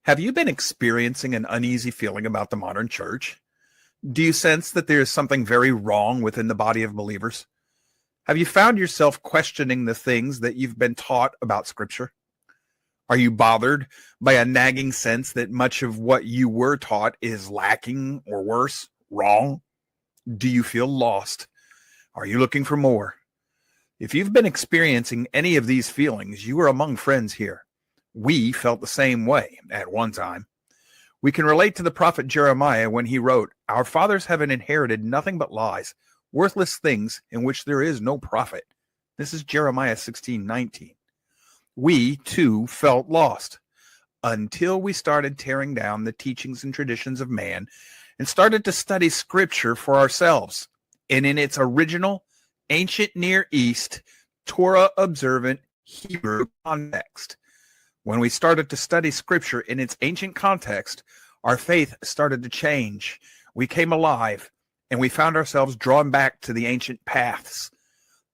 Have you been experiencing an uneasy feeling about the modern church? Do you sense that there is something very wrong within the body of believers? Have you found yourself questioning the things that you've been taught about Scripture? Are you bothered by a nagging sense that much of what you were taught is lacking or worse, wrong? Do you feel lost? Are you looking for more? If you've been experiencing any of these feelings, you are among friends here. We felt the same way at one time. We can relate to the prophet Jeremiah when he wrote, "Our fathers have inherited nothing but lies, worthless things in which there is no profit." This is Jeremiah 16:19. We, too, felt lost until we started tearing down the teachings and traditions of man and started to study Scripture for ourselves. And in its original, ancient Near East, Torah-observant Hebrew context. When we started to study Scripture in its ancient context, our faith started to change. We came alive, and we found ourselves drawn back to the ancient paths.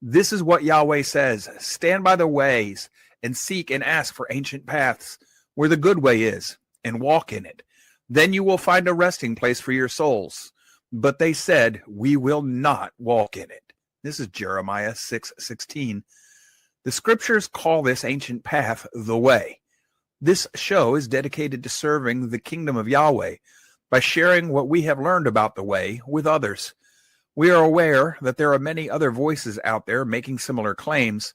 This is what Yahweh says: stand by the ways and seek and ask for ancient paths, where the good way is, and walk in it. Then you will find a resting place for your souls. But they said, we will not walk in it. This is Jeremiah 6:16. The Scriptures call this ancient path the way. This show is dedicated to serving the kingdom of Yahweh by sharing what we have learned about the way with others. We are aware that there are many other voices out there making similar claims.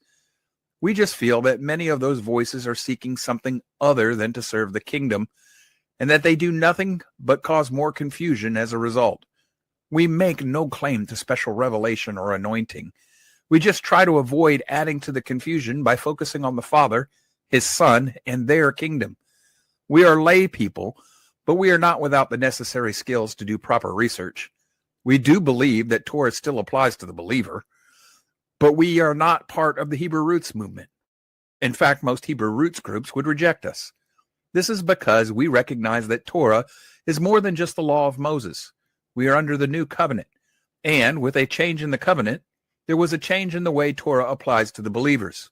We just feel that many of those voices are seeking something other than to serve the kingdom, and that they do nothing but cause more confusion as a result. We make no claim to special revelation or anointing. We just try to avoid adding to the confusion by focusing on the Father, His Son, and their kingdom. We are lay people, but we are not without the necessary skills to do proper research. We do believe that Torah still applies to the believer, but we are not part of the Hebrew Roots movement. In fact, most Hebrew Roots groups would reject us. This is because we recognize that Torah is more than just the law of Moses. We are under the new covenant, and with a change in the covenant, there was a change in the way Torah applies to the believers.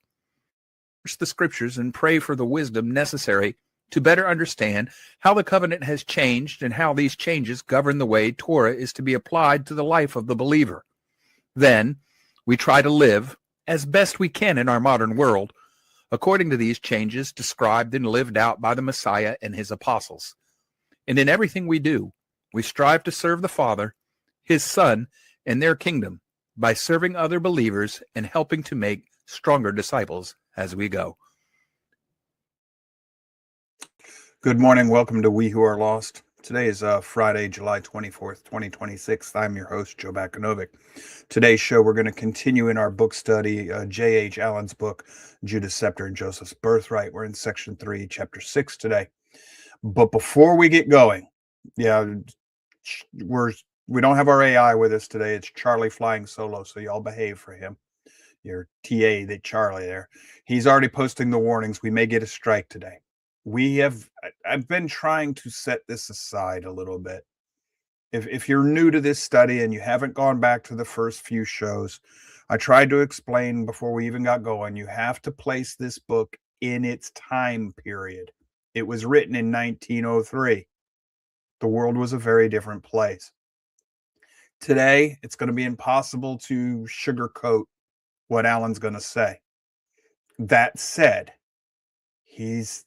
Search the Scriptures and pray for the wisdom necessary to better understand how the covenant has changed and how these changes govern the way Torah is to be applied to the life of the believer. Then, we try to live, as best we can in our modern world, according to these changes described and lived out by the Messiah and his apostles. And in everything we do, we strive to serve the Father, His Son, and their kingdom by serving other believers and helping to make stronger disciples as we go. Good morning. Welcome to We Who Are Lost. Today is Friday, July 24th, 2026. I'm your host, Joe Bakanovic. Today's show, we're going to continue in our book study, J.H. Allen's book, Judas, Sceptre, and Joseph's Birthright. We're in section 3, chapter 6 today. But before we get going, we don't have our AI with us today. It's Charlie flying solo, so y'all behave for him. Your TA, that Charlie there. He's already posting the warnings. We may get a strike today. I've been trying to set this aside a little bit. If you're new to this study and you haven't gone back to the first few shows, I tried to explain before we even got going, you have to place this book in its time period. It was written in 1903. The world was a very different place. Today, it's going to be impossible to sugarcoat what Allen's going to say. That said, he's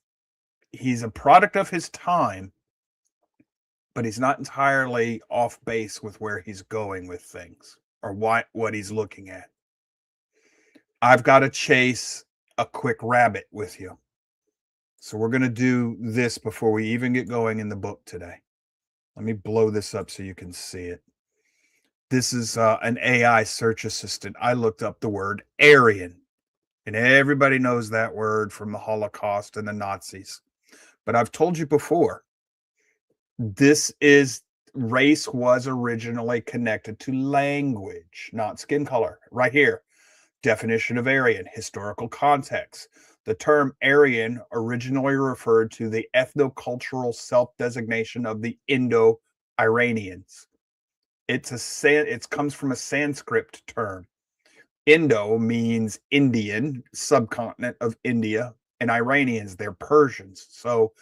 a product of his time, but he's not entirely off base with where he's going with things or what he's looking at. I've got to chase a quick rabbit with you. So we're going to do this before we even get going in the book today. Let me blow this up so you can see it. This is an AI search assistant. I looked up the word Aryan, and everybody knows that word from the Holocaust and the Nazis. But I've told you before, race was originally connected to language, not skin color. Right here, definition of Aryan, historical context. The term Aryan originally referred to the ethnocultural self-designation of the Indo-Iranians. It comes from a Sanskrit term. Indo means Indian, subcontinent of India, and Iranians, they're Persians. So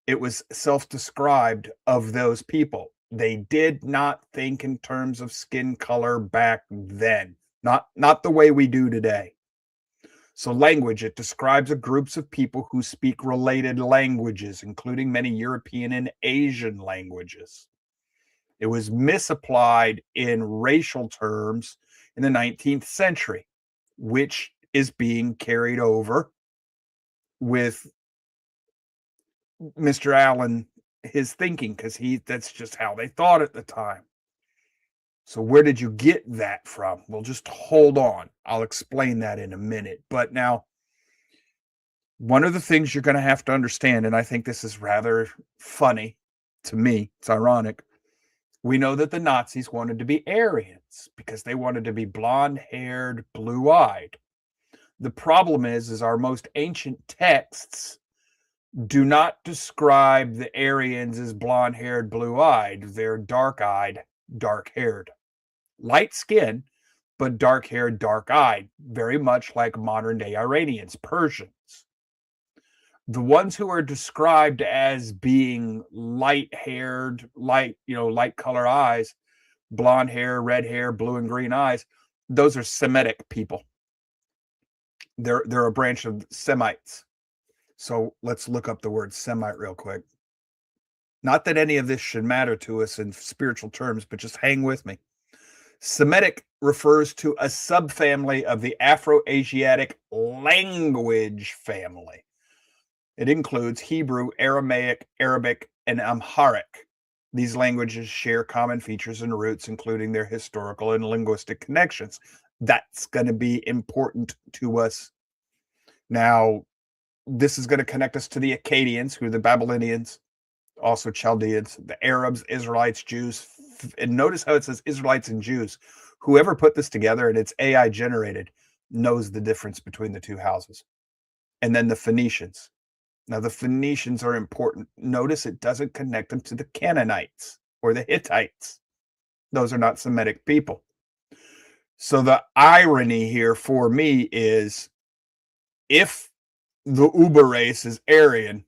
It was self-described of those people. They did not think in terms of skin color back then, not the way we do today. So language, it describes a groups of people who speak related languages, including many European and Asian languages. It was misapplied in racial terms in the 19th century, which is being carried over with Mr. Allen, his thinking, because that's just how they thought at the time. So where did you get that from? Well, just hold on. I'll explain that in a minute. But now, one of the things you're going to have to understand, and I think this is rather funny to me, it's ironic. We know that the Nazis wanted to be Aryans because they wanted to be blonde-haired, blue-eyed. The problem is our most ancient texts do not describe the Aryans as blonde-haired, blue-eyed. They're dark-eyed, dark-haired. Light skin, but dark-haired, dark-eyed, very much like modern-day Iranians, Persians. The ones who are described as being light-haired, light color eyes, blonde hair, red hair, blue and green eyes, those are Semitic people. They're a branch of Semites. So let's look up the word Semite real quick. Not that any of this should matter to us in spiritual terms, but just hang with me. Semitic refers to a subfamily of the Afro-Asiatic language family. It includes Hebrew, Aramaic, Arabic, and Amharic. These languages share common features and roots, including their historical and linguistic connections. That's going to be important to us. Now, this is going to connect us to the Akkadians, who are the Babylonians, also Chaldeans, the Arabs, Israelites, Jews. And notice how it says Israelites and Jews. Whoever put this together, and it's AI generated, knows the difference between the two houses. And then the Phoenicians. Now, the Phoenicians are important. Notice it doesn't connect them to the Canaanites or the Hittites. Those are not Semitic people. So the irony here for me is, if the Uber race is Aryan,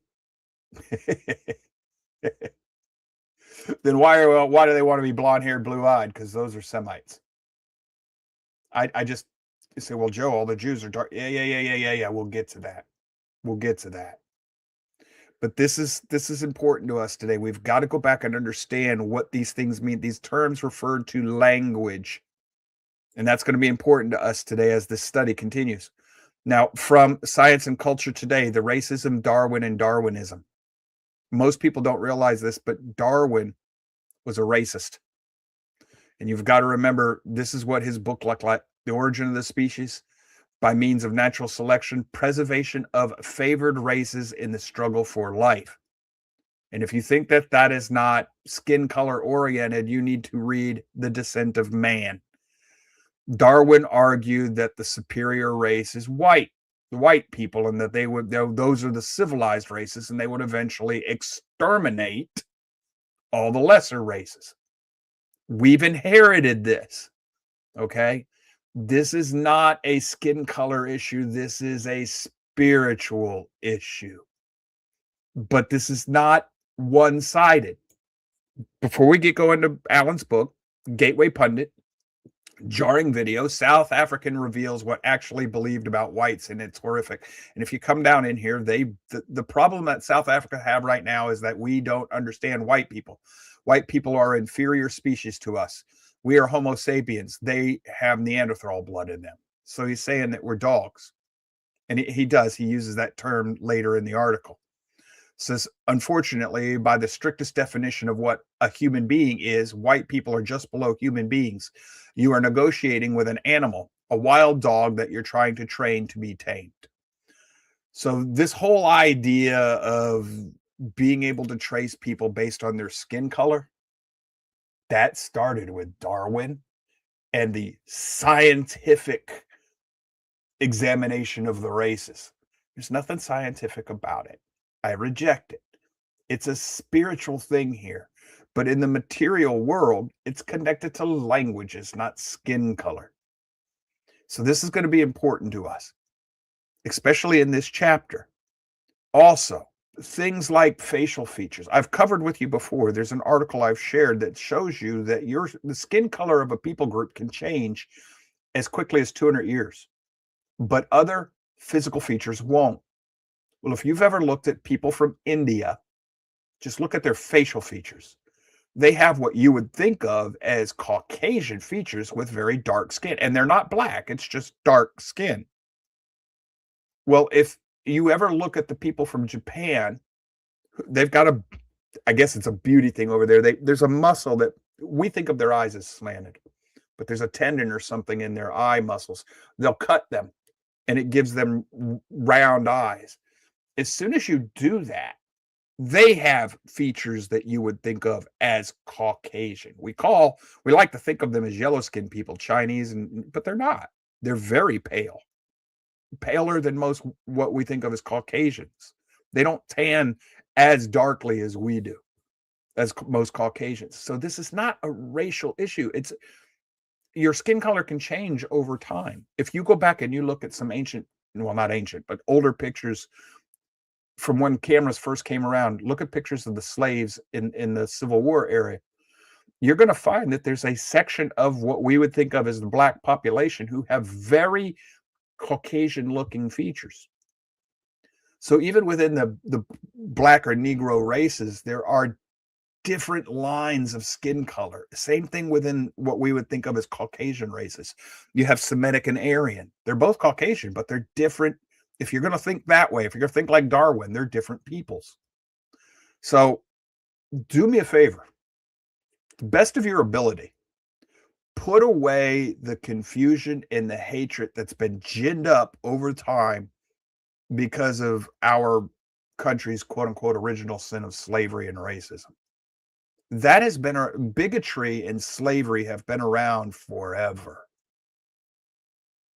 then why do they want to be blonde-haired, blue-eyed? Because those are Semites. I just say, well, Joe, all the Jews are dark. Yeah. We'll get to that. But this is important to us today. We've got to go back and understand what these things mean. These terms refer to language. And that's going to be important to us today as this study continues. Now, from Science and Culture Today, the racism, Darwin, and Darwinism. Most people don't realize this, but Darwin was a racist. And you've got to remember, this is what his book looked like: The Origin of the Species by Means of Natural Selection, Preservation of Favored Races in the Struggle for Life. And if you think that that is not skin color oriented, you need to read The Descent of Man. Darwin argued that the superior race is white, the white people, and that those are the civilized races, and they would eventually exterminate all the lesser races. We've inherited this, okay? This is not a skin color issue. This is a spiritual issue. But this is not one-sided. Before we get going to Alan's book, Gateway Pundit, jarring video, South African reveals what actually believed about whites, and it's horrific. And if you come down in here, the problem that South Africa have right now is that we don't understand white people. White people are inferior species to us. We are Homo sapiens. They have Neanderthal blood in them. So he's saying that we're dogs. And he uses that term later in the article. Says, unfortunately, by the strictest definition of what a human being is, white people are just below human beings. You are negotiating with an animal, a wild dog that you're trying to train to be tamed. So this whole idea of being able to trace people based on their skin color, that started with Darwin and the scientific examination of the races. There's nothing scientific about it. I reject it. It's a spiritual thing here. But in the material world, it's connected to languages, not skin color. So this is going to be important to us, especially in this chapter. Also, things like facial features. I've covered with you before. There's an article I've shared that shows you that the skin color of a people group can change as quickly as 200 years, but other physical features won't. Well, if you've ever looked at people from India, just look at their facial features. They have what you would think of as Caucasian features with very dark skin, and they're not black, it's just dark skin. Well, if you ever look at the people from Japan, they've got I guess it's a beauty thing over there. There's a muscle that we think of their eyes as slanted, but there's a tendon or something in their eye muscles. They'll cut them and it gives them round eyes. As soon as you do that, they have features that you would think of as Caucasian. We like to think of them as yellow-skinned people, Chinese, but they're not. They're very pale. Paler than most what we think of as Caucasians. They don't tan as darkly as we do, as most Caucasians. So this is not a racial issue. It's your skin color can change over time. If you go back and you look at some not ancient, but older pictures from when cameras first came around, look at pictures of the slaves in the Civil War area. You're going to find that there's a section of what we would think of as the black population who have very Caucasian looking features. So even within the black or Negro races, there are different lines of skin color. Same thing within what we would think of as Caucasian races. You have Semitic and Aryan. They're both Caucasian, but they're different. If you're going to think that way, if you're going to think like Darwin, they're different peoples. So do me a favor, the best of your ability, put away the confusion and the hatred that's been ginned up over time because of our country's quote unquote original sin of slavery and racism. That has been bigotry and slavery have been around forever.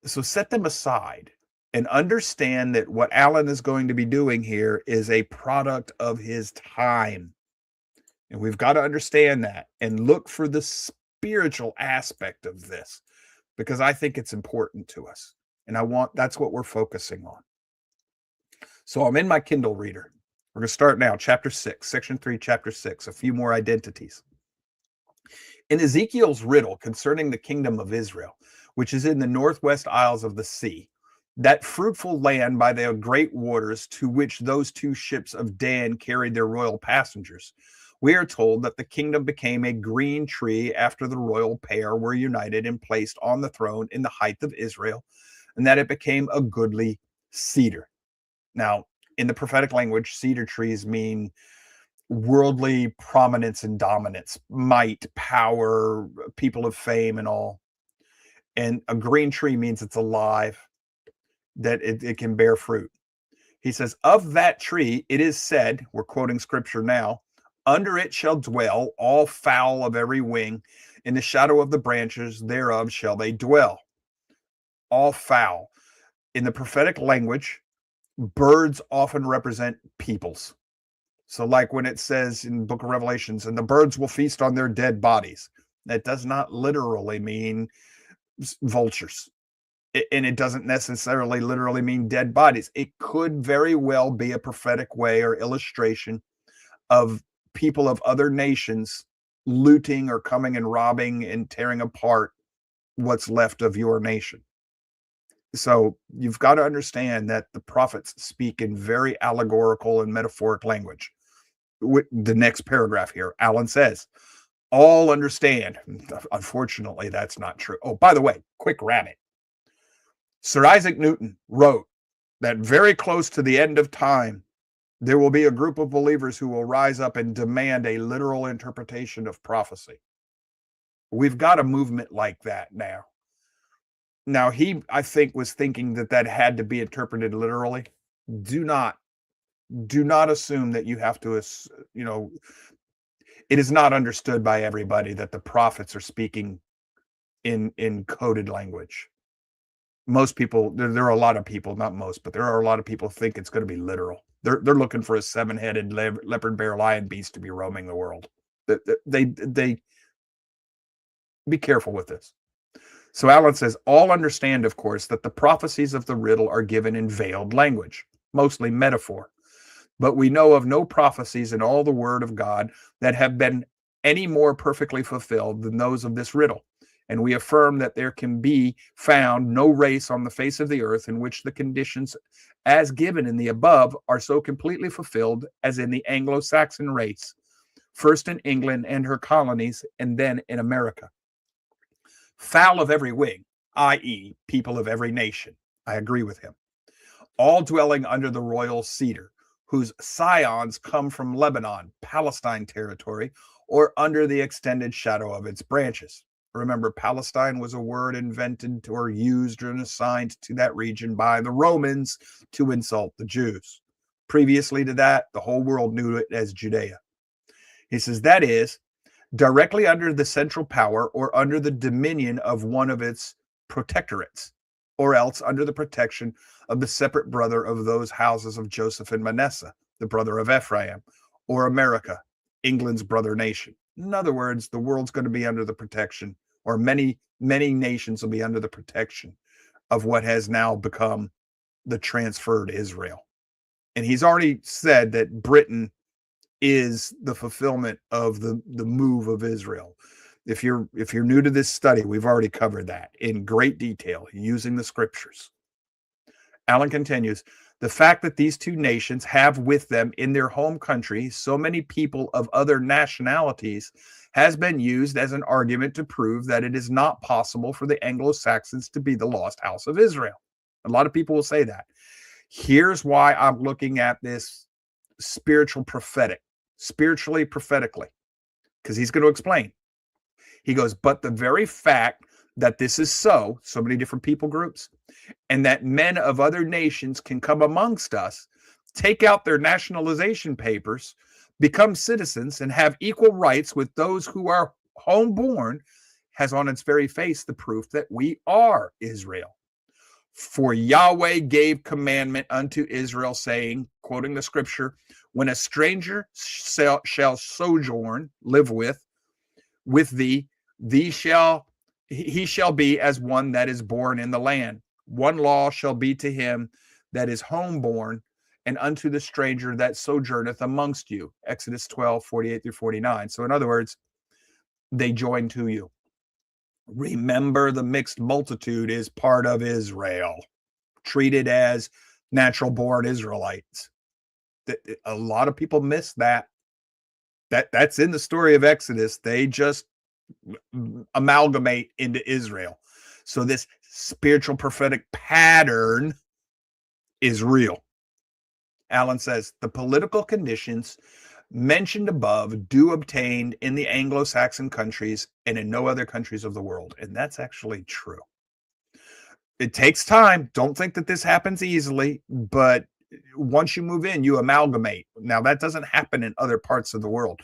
So set them aside and understand that what Alan is going to be doing here is a product of his time. And we've got to understand that and look for the spiritual aspect of this, because I think it's important to us. And that's what we're focusing on. So I'm in my Kindle reader. We're going to start now, chapter 6, section 3, chapter 6, a few more identities. In Ezekiel's riddle concerning the kingdom of Israel, which is in the northwest isles of the sea, that fruitful land by the great waters to which those two ships of Dan carried their royal passengers, we are told that the kingdom became a green tree after the royal pair were united and placed on the throne in the height of Israel, and that it became a goodly cedar. Now, in the prophetic language, cedar trees mean worldly prominence and dominance, might, power, people of fame and all. And a green tree means it's alive, that it can bear fruit. He says, of that tree, it is said, we're quoting scripture now, under it shall dwell all fowl of every wing, in the shadow of the branches thereof shall they dwell. All fowl. In the prophetic language, birds often represent peoples. So like when it says in the book of Revelations, and the birds will feast on their dead bodies, that does not literally mean vultures. And it doesn't necessarily literally mean dead bodies. It could very well be a prophetic way or illustration of people of other nations looting or coming and robbing and tearing apart what's left of your nation. So you've got to understand that the prophets speak in very allegorical and metaphoric language. The next paragraph here, Alan says, all understand. Unfortunately, that's not true. Oh, by the way, quick rabbit. Sir Isaac Newton wrote that very close to the end of time, there will be a group of believers who will rise up and demand a literal interpretation of prophecy. We've got a movement like that now. Now, he, I think, was thinking that had to be interpreted literally. Do not assume that you have to, it is not understood by everybody that the prophets are speaking in coded language. Most people, there are a lot of people, not most, but there are a lot of people who think it's going to be literal. They're looking for a 7-headed leopard, bear, lion beast to be roaming the world. They be careful with this. So Alan says, all understand, of course, that the prophecies of the riddle are given in veiled language, mostly metaphor. But we know of no prophecies in all the word of God that have been any more perfectly fulfilled than those of this riddle. And we affirm that there can be found no race on the face of the earth in which the conditions as given in the above are so completely fulfilled as in the Anglo-Saxon race, first in England and her colonies, and then in America. Fowl of every wing, i.e., people of every nation. I agree with him. All dwelling under the royal cedar, whose scions come from Lebanon, Palestine territory, or under the extended shadow of its branches. Remember, Palestine was a word invented or used and assigned to that region by the Romans to insult the Jews. Previously to that, the whole world knew it as Judea. He says, that is, directly under the central power or under the dominion of one of its protectorates, or else under the protection of the separate brother of those houses of Joseph and Manasseh, the brother of Ephraim, or America, England's brother nation. In other words, the world's going to be under the protection, or many nations will be under the protection of what has now become the transferred Israel. And he's already said that Britain is the fulfillment of the move of Israel. If you're new to this study, we've already covered that in great detail using the scriptures. Allen continues, the fact that these two nations have with them in their home country so many people of other nationalities has been used as an argument to prove that it is not possible for the Anglo-Saxons to be the lost house of Israel. A lot of people will say that. Here's why I'm looking at this spiritually prophetically, because he's going to explain. He goes, but the very fact that this is so many different people groups, and that men of other nations can come amongst us, take out their nationalization papers, become citizens, and have equal rights with those who are homeborn, has on its very face the proof that we are Israel. For Yahweh gave commandment unto Israel, saying, quoting the scripture, when a stranger shall sojourn, live with thee, he shall be as one that is born in the land. One law shall be to him that is homeborn, and unto the stranger that sojourneth amongst you. Exodus 12:48-49. So in other words, they join to you. Remember, the mixed multitude is part of Israel, treated as natural born Israelites. A lot of people miss that. That's in the story of Exodus. They just amalgamate into Israel. So this spiritual prophetic pattern is real. Allen says the political conditions mentioned above do obtain in the Anglo-Saxon countries and in no other countries of the world. And that's actually true. It takes time. Don't think that this happens easily, but once you move in, you amalgamate. Now, that doesn't happen in other parts of the world.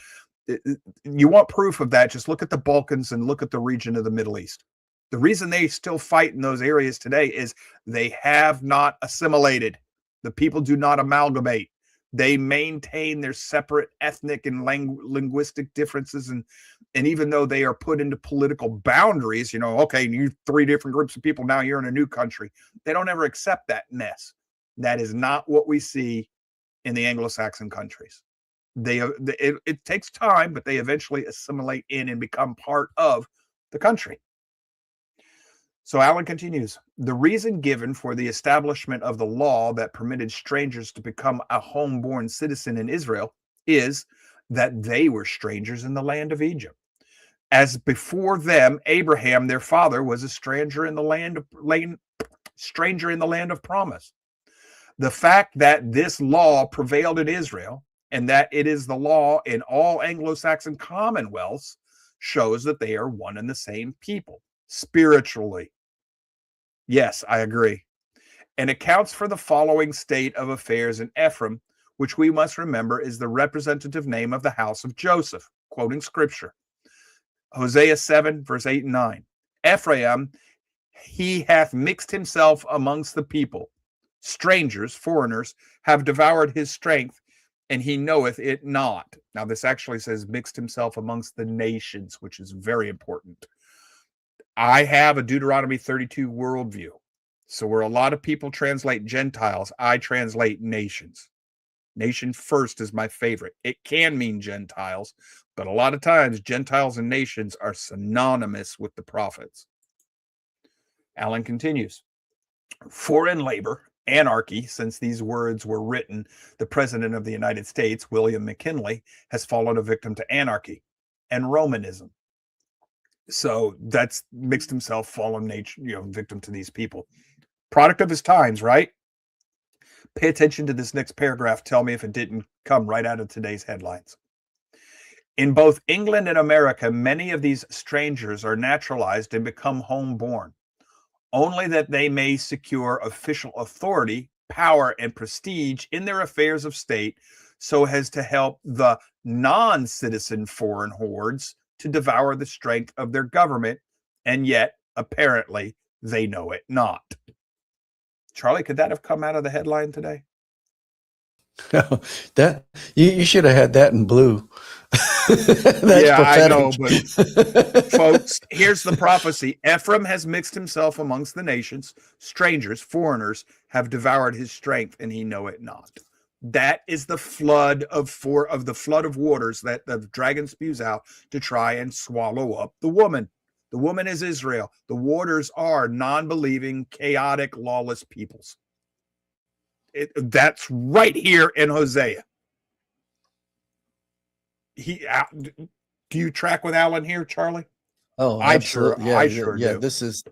You want proof of that, just look at the Balkans and look at the region of the Middle East. The reason they still fight in those areas today is they have not assimilated. The people do not amalgamate. They maintain their separate ethnic and linguistic differences. And even though they are put into political boundaries, okay, you three different groups of people, now you're in a new country. They don't ever accept that mess. That is not what we see in the Anglo-Saxon countries. It takes time, but they eventually assimilate in and become part of the country. So Allen continues, the reason given for the establishment of the law that permitted strangers to become a homeborn citizen in Israel is that they were strangers in the land of Egypt. As before them, Abraham, their father, was a stranger in the land of promise. The fact that this law prevailed in Israel and that it is the law in all Anglo-Saxon commonwealths shows that they are one and the same people spiritually. Yes, I agree. And accounts for the following state of affairs in Ephraim, which we must remember is the representative name of the house of Joseph, quoting scripture. Hosea 7, verse 8 and 9. Ephraim, he hath mixed himself amongst the people. Strangers, foreigners, have devoured his strength, and he knoweth it not. Now, this actually says mixed himself amongst the nations, which is very important. I have a Deuteronomy 32 worldview. So where a lot of people translate Gentiles, I translate nations. Nation first is my favorite. It can mean Gentiles, but a lot of times Gentiles and nations are synonymous with the prophets. Allen continues. Foreign labor, anarchy, since these words were written, the President of the United States, William McKinley, has fallen a victim to anarchy and Romanism. So that's mixed himself, fallen nature, victim to these people. Product of his times, right? Pay attention to this next paragraph. Tell me if it didn't come right out of today's headlines. In both England and America, many of these strangers are naturalized and become homeborn, only that they may secure official authority, power, and prestige in their affairs of state so as to help the non-citizen foreign hordes to devour the strength of their government, and yet, apparently, they know it not. Charlie, could that have come out of the headline today? That you should have had that in blue. That's yeah, prophetic. I know, but folks, here's the prophecy. Ephraim has mixed himself amongst the nations. Strangers, foreigners, have devoured his strength, and he know it not. That is the flood of waters that the dragon spews out to try and swallow up the woman. The woman is Israel. The waters are non-believing, chaotic, lawless peoples. That's right here in Hosea. Do you track with Alan here, Charlie? Oh, I absolutely. sure yeah. do. This is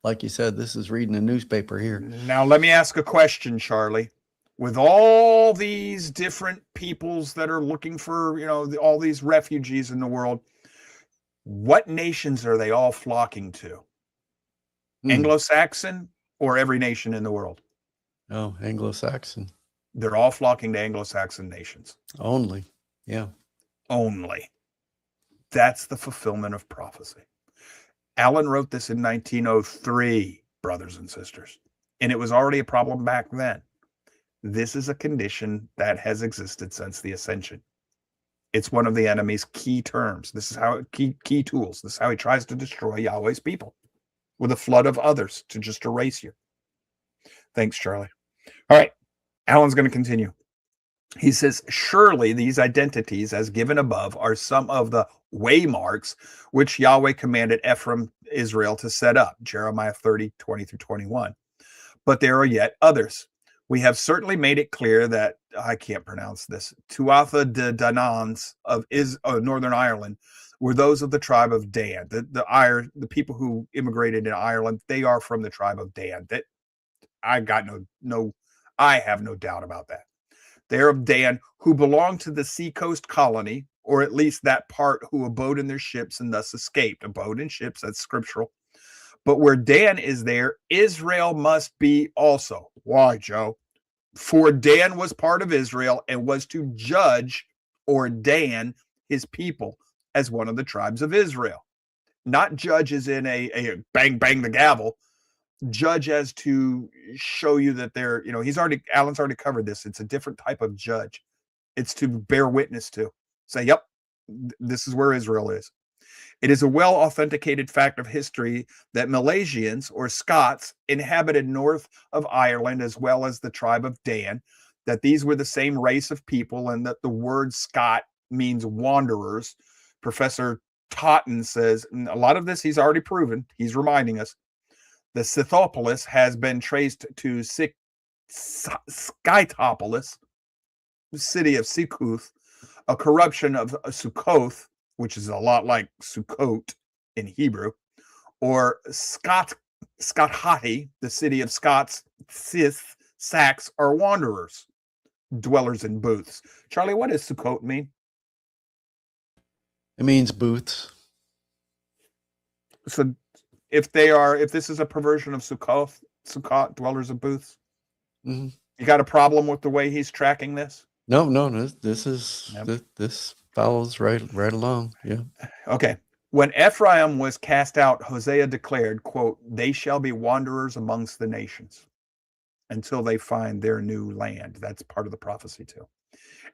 like you said. This is reading a newspaper here. Now let me ask a question, Charlie. With all these different peoples that are looking for, all these refugees in the world, what nations are they all flocking to? Anglo-Saxon or every nation in the world? Oh, Anglo-Saxon. They're all flocking to Anglo-Saxon nations. Only. Yeah. Only. That's the fulfillment of prophecy. Allen wrote this in 1903, brothers and sisters, and it was already a problem back then. This is a condition that has existed since the ascension. It's one of the enemy's key terms. This is how key tools. This is how he tries to destroy Yahweh's people with a flood of others to just erase you. Thanks, Charlie. All right. Allen's going to continue. He says, surely these identities as given above are some of the waymarks which Yahweh commanded Ephraim, Israel to set up. Jeremiah 30, 20 through 21. But there are yet others. We have certainly made it clear that, I can't pronounce this, Tuatha de Danans of Northern Ireland were those of the tribe of Dan. The people who immigrated in Ireland, they are from the tribe of Dan. That I have no doubt about that. They're of Dan, who belonged to the seacoast colony, or at least that part who abode in their ships and thus escaped. Abode in ships, that's scriptural. But where Dan is there, Israel must be also. Why, Joe? For Dan was part of Israel and was to judge, ordain his people as one of the tribes of Israel. Not judge as in a bang, bang the gavel. Judge as to show you that they're, Alan's already covered this. It's a different type of judge. It's to bear witness to. Say, yep, this is where Israel is. It is a well-authenticated fact of history that Milesians or Scots inhabited north of Ireland as well as the tribe of Dan, that these were the same race of people and that the word Scot means wanderers. Professor Totten says, and a lot of this he's already proven, he's reminding us, the Scythopolis has been traced to Skytopolis, the city of Sikuth, a corruption of Sukkoth, which is a lot like Sukkot in Hebrew, or Scothati, the city of Scots, Sith, Sacs, are wanderers, dwellers in booths. Charlie, what does Sukkot mean? It means booths. So if this is a perversion of Sukkot, dwellers of booths, mm-hmm. You got a problem with the way he's tracking this? No, this follows right along. Yeah. Okay. When Ephraim was cast out, Hosea declared, quote, they shall be wanderers amongst the nations until they find their new land. That's part of the prophecy too.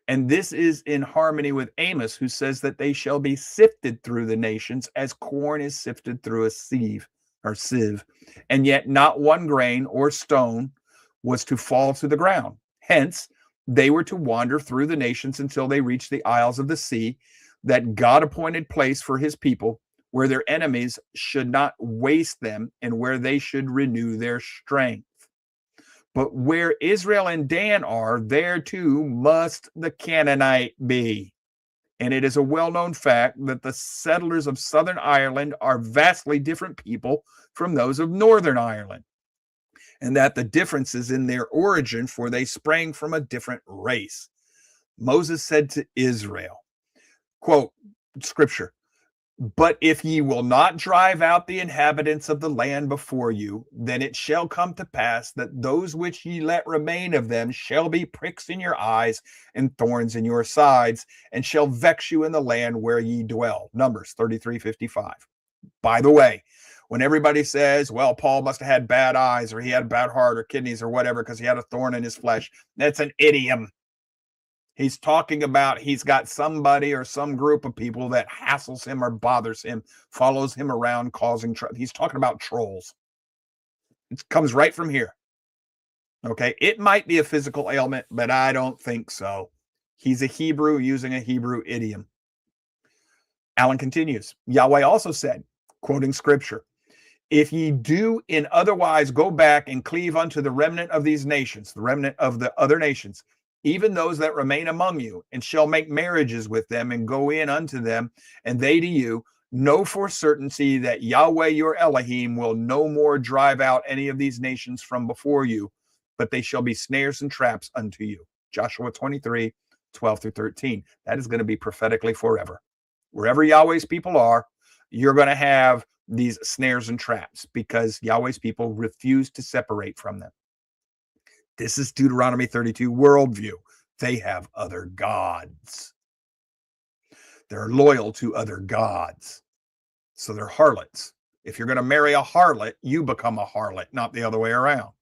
And this is in harmony with Amos, who says that they shall be sifted through the nations as corn is sifted through a sieve, and yet not one grain or stone was to fall to the ground. Hence, they were to wander through the nations until they reached the isles of the sea, that God appointed place for his people, where their enemies should not waste them and where they should renew their strength. But where Israel and Dan are, there too must the Canaanite be. And it is a well-known fact that the settlers of Southern Ireland are vastly different people from those of Northern Ireland, and that the difference is in their origin, for they sprang from a different race. Moses said to Israel, quote, scripture, "But if ye will not drive out the inhabitants of the land before you, then it shall come to pass that those which ye let remain of them shall be pricks in your eyes and thorns in your sides, and shall vex you in the land where ye dwell." Numbers 33:55. By the way, when everybody says, well, Paul must have had bad eyes, or he had a bad heart or kidneys or whatever because he had a thorn in his flesh, that's an idiom. He's talking about he's got somebody or some group of people that hassles him or bothers him, follows him around, causing trouble. He's talking about trolls. It comes right from here. Okay, it might be a physical ailment, but I don't think so. He's a Hebrew using a Hebrew idiom. Alan continues, Yahweh also said, quoting scripture, "If ye do in otherwise go back and cleave unto the remnant of these nations," the remnant of the other nations, "even those that remain among you, and shall make marriages with them and go in unto them, and they to you, know for certainty that Yahweh your Elohim will no more drive out any of these nations from before you, but they shall be snares and traps unto you." Joshua 23:12-13. That is going to be prophetically forever. Wherever Yahweh's people are, you're going to have these snares and traps because Yahweh's people refuse to separate from them. This is Deuteronomy 32 worldview. They have other gods. They're loyal to other gods. So they're harlots. If you're going to marry a harlot, you become a harlot, not the other way around.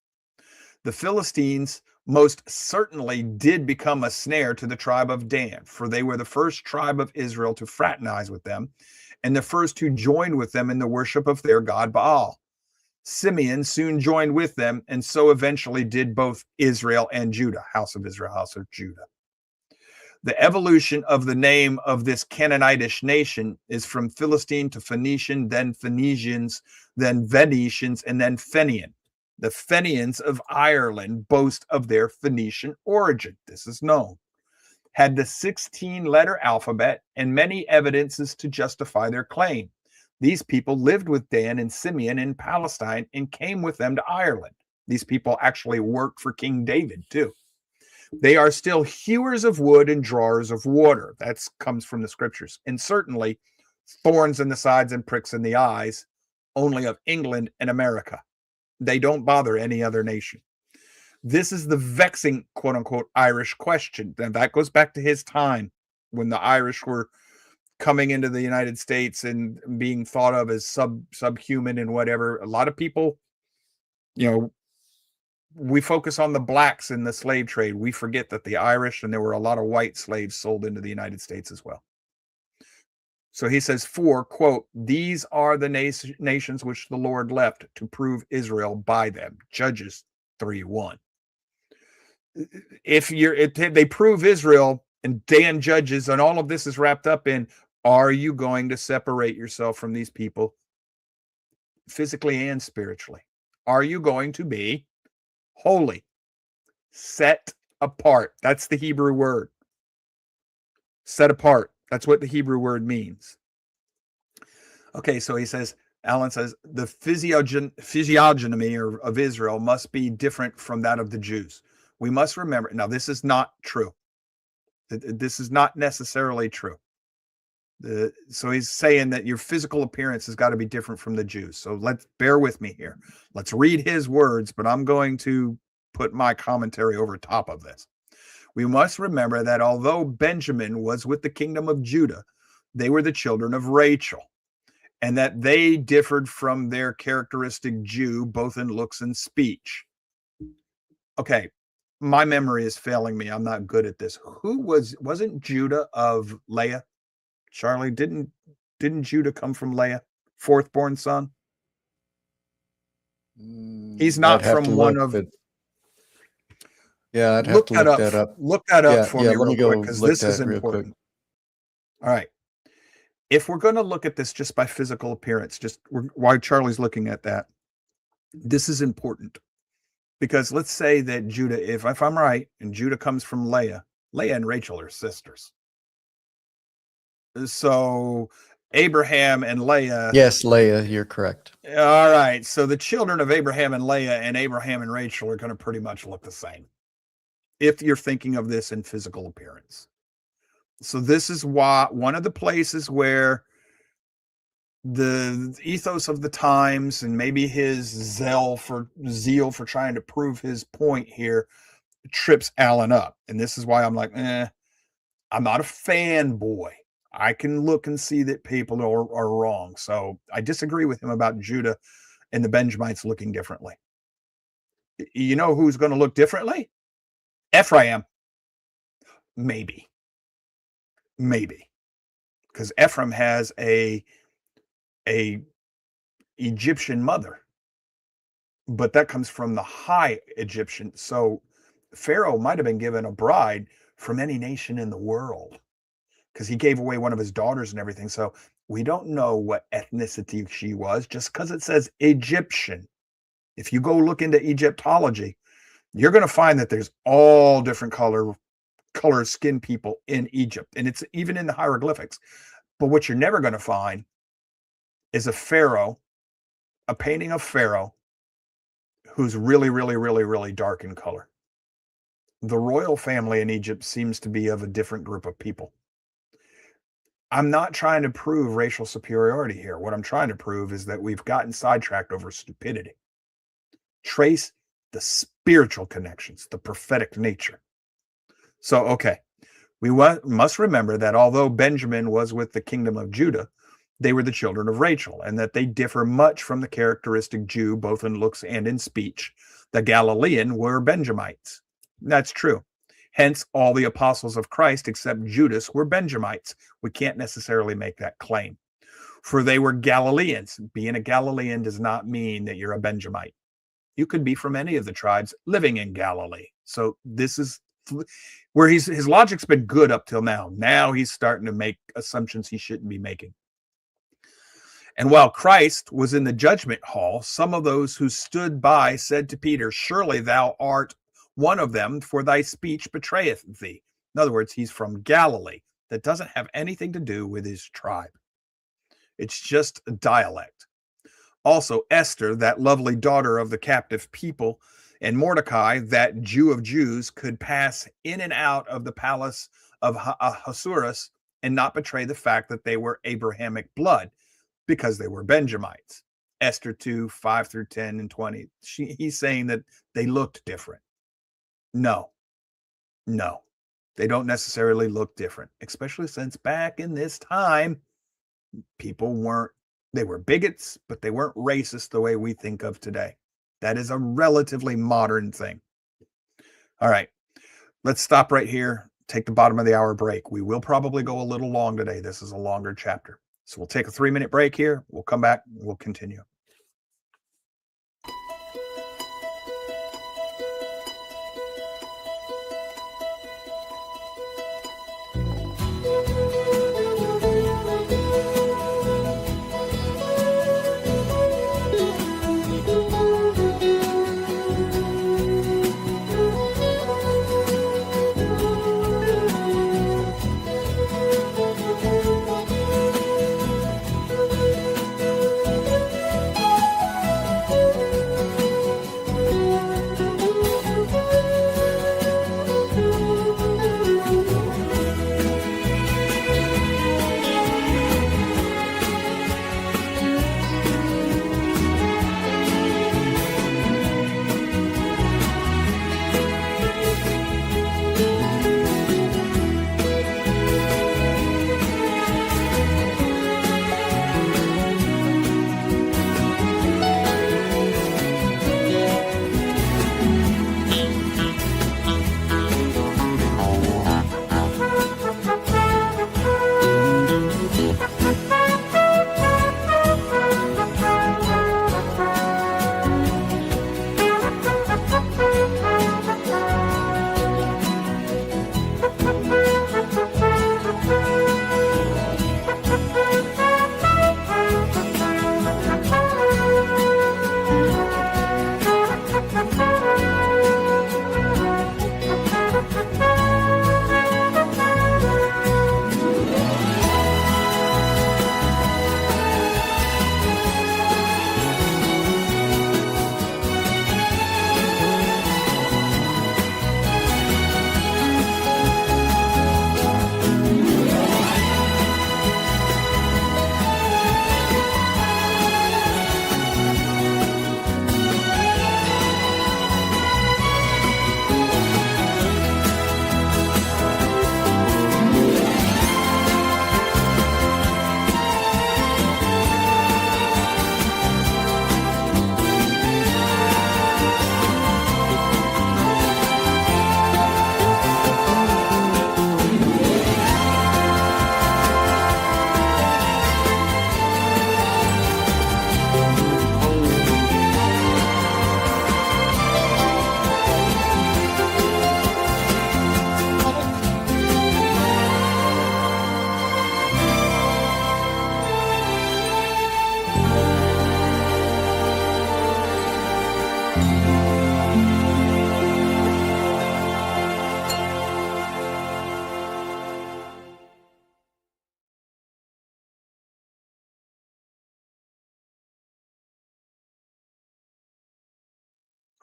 The Philistines most certainly did become a snare to the tribe of Dan, for they were the first tribe of Israel to fraternize with them, and the first to join with them in the worship of their god Baal. Simeon soon joined with them, and so eventually did both Israel and Judah, house of Israel, house of Judah. The evolution of the name of this Canaanitish nation is from Philistine to Phoenician, then Phoenicians, then Venetians, and then Fenian. The Fenians of Ireland boast of their Phoenician origin. This is known. Had the 16-letter alphabet and many evidences to justify their claim. These people lived with Dan and Simeon in Palestine and came with them to Ireland. These people actually worked for King David too. They are still hewers of wood and drawers of water. That comes from the scriptures. And certainly thorns in the sides and pricks in the eyes, only of England and America. They don't bother any other nation. This is the vexing, quote unquote, Irish question. And that goes back to his time when the Irish were coming into the United States and being thought of as subhuman and whatever. A lot of people, we focus on the blacks in the slave trade. We forget that the Irish, and there were a lot of white slaves sold into the United States as well. So he says, for, quote, "These are the nations which the Lord left to prove Israel by them." Judges 3:1. If they prove Israel, and Dan judges, and all of this is wrapped up in, are you going to separate yourself from these people physically and spiritually? Are you going to be holy, set apart? That's the Hebrew word. Set apart. That's what the Hebrew word means. Okay, so he says, Alan says, the physiognomy of Israel must be different from that of the Jews. We must remember, now this is not true. This is not necessarily true. So he's saying that your physical appearance has got to be different from the Jews. So let's bear with me here. Let's read his words, but I'm going to put my commentary over top of this. We must remember that although Benjamin was with the kingdom of Judah, they were the children of Rachel, and that they differed from their characteristic Jew, both in looks and speech. Okay, my memory is failing me. I'm not good at this. Wasn't Judah of Leah? Charlie, didn't Judah come from Leah, fourth born son? He's not from one of... Yeah, I'd have Look to that look up. that up. Look that up Yeah, for yeah, me let real me go quick, because look this is that real quick. important. All right. If we're going to look at this just by physical appearance, while Charlie's looking at that, this is important. Because let's say that Judah, if I'm right, and Judah comes from Leah and Rachel are sisters. So Abraham and Leah. Yes, Leah, you're correct. All right. So the children of Abraham and Leah and Abraham and Rachel are going to pretty much look the same, if you're thinking of this in physical appearance. So this is why one of the places where the ethos of the times and maybe his zeal for trying to prove his point here trips Alan up. And this is why I'm like, I'm not a fanboy. I can look and see that people are wrong. So I disagree with him about Judah and the Benjamites looking differently. You know who's going to look differently? Ephraim. Maybe. Because Ephraim has a Egyptian mother, but that comes from the high Egyptian. So Pharaoh might have been given a bride from any nation in the world, because he gave away one of his daughters and everything. So we don't know what ethnicity she was, just because it says Egyptian. If you go look into Egyptology, you're going to find that there's all different color skin people in Egypt, and it's even in the hieroglyphics. But what you're never going to find is a painting of Pharaoh who's really, really, really, really dark in color. The royal family in Egypt seems to be of a different group of people. I'm not trying to prove racial superiority here. What I'm trying to prove is that we've gotten sidetracked over stupidity. Trace the spiritual connections, the prophetic nature. So, okay, we must remember that although Benjamin was with the kingdom of Judah, they were the children of Rachel, and that they differ much from the characteristic Jew, both in looks and in speech. The Galilean were Benjamites. That's true. Hence, all the apostles of Christ, except Judas, were Benjamites. We can't necessarily make that claim. For they were Galileans. Being a Galilean does not mean that you're a Benjamite. You could be from any of the tribes living in Galilee. So this is where his logic's been good up till now. Now he's starting to make assumptions he shouldn't be making. And while Christ was in the judgment hall, some of those who stood by said to Peter, "Surely thou art one of them, for thy speech betrayeth thee." In other words, he's from Galilee. That doesn't have anything to do with his tribe. It's just a dialect. Also, Esther, that lovely daughter of the captive people, and Mordecai, that Jew of Jews, could pass in and out of the palace of Ahasuerus and not betray the fact that they were Abrahamic blood, because they were Benjamites. Esther 2, 5 through 10 and 20. He's saying that they looked different. No, they don't necessarily look different, especially since back in this time, they were bigots, but they weren't racist the way we think of today. That is a relatively modern thing. All right, let's stop right here, take the bottom of the hour break. We will probably go a little long today. This is a longer chapter. So we'll take a 3-minute break here. We'll come back. We'll continue.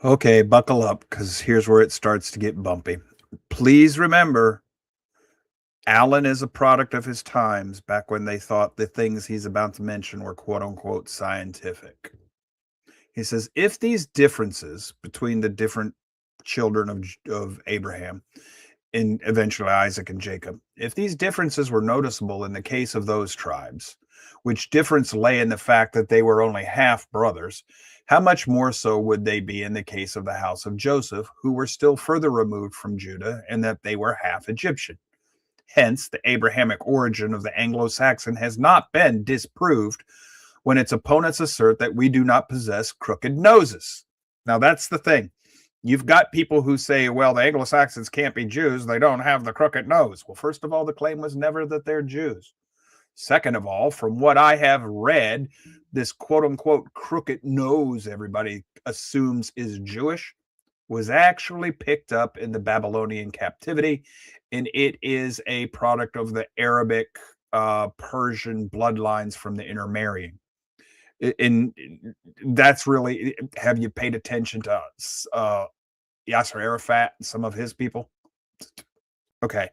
Okay, buckle up, because here's where it starts to get bumpy. Please remember, Alan is a product of his times, back when they thought the things he's about to mention were quote unquote scientific. He says, if these differences between the different children of Abraham, and eventually Isaac and Jacob, if these differences were noticeable in the case of those tribes, which difference lay in the fact that they were only half brothers, how much more so would they be in the case of the house of Joseph, who were still further removed from Judah, and that they were half Egyptian? Hence, the Abrahamic origin of the Anglo-Saxon has not been disproved when its opponents assert that we do not possess crooked noses. Now, that's the thing. You've got people who say, well, the Anglo-Saxons can't be Jews. They don't have the crooked nose. Well, first of all, the claim was never that they're Jews. Second of all, from what I have read, this quote-unquote crooked nose everybody assumes is Jewish was actually picked up in the Babylonian captivity, and it is a product of the Arabic, Persian bloodlines from the intermarrying. And that's really, have you paid attention to Yasser Arafat and some of his people? Okay,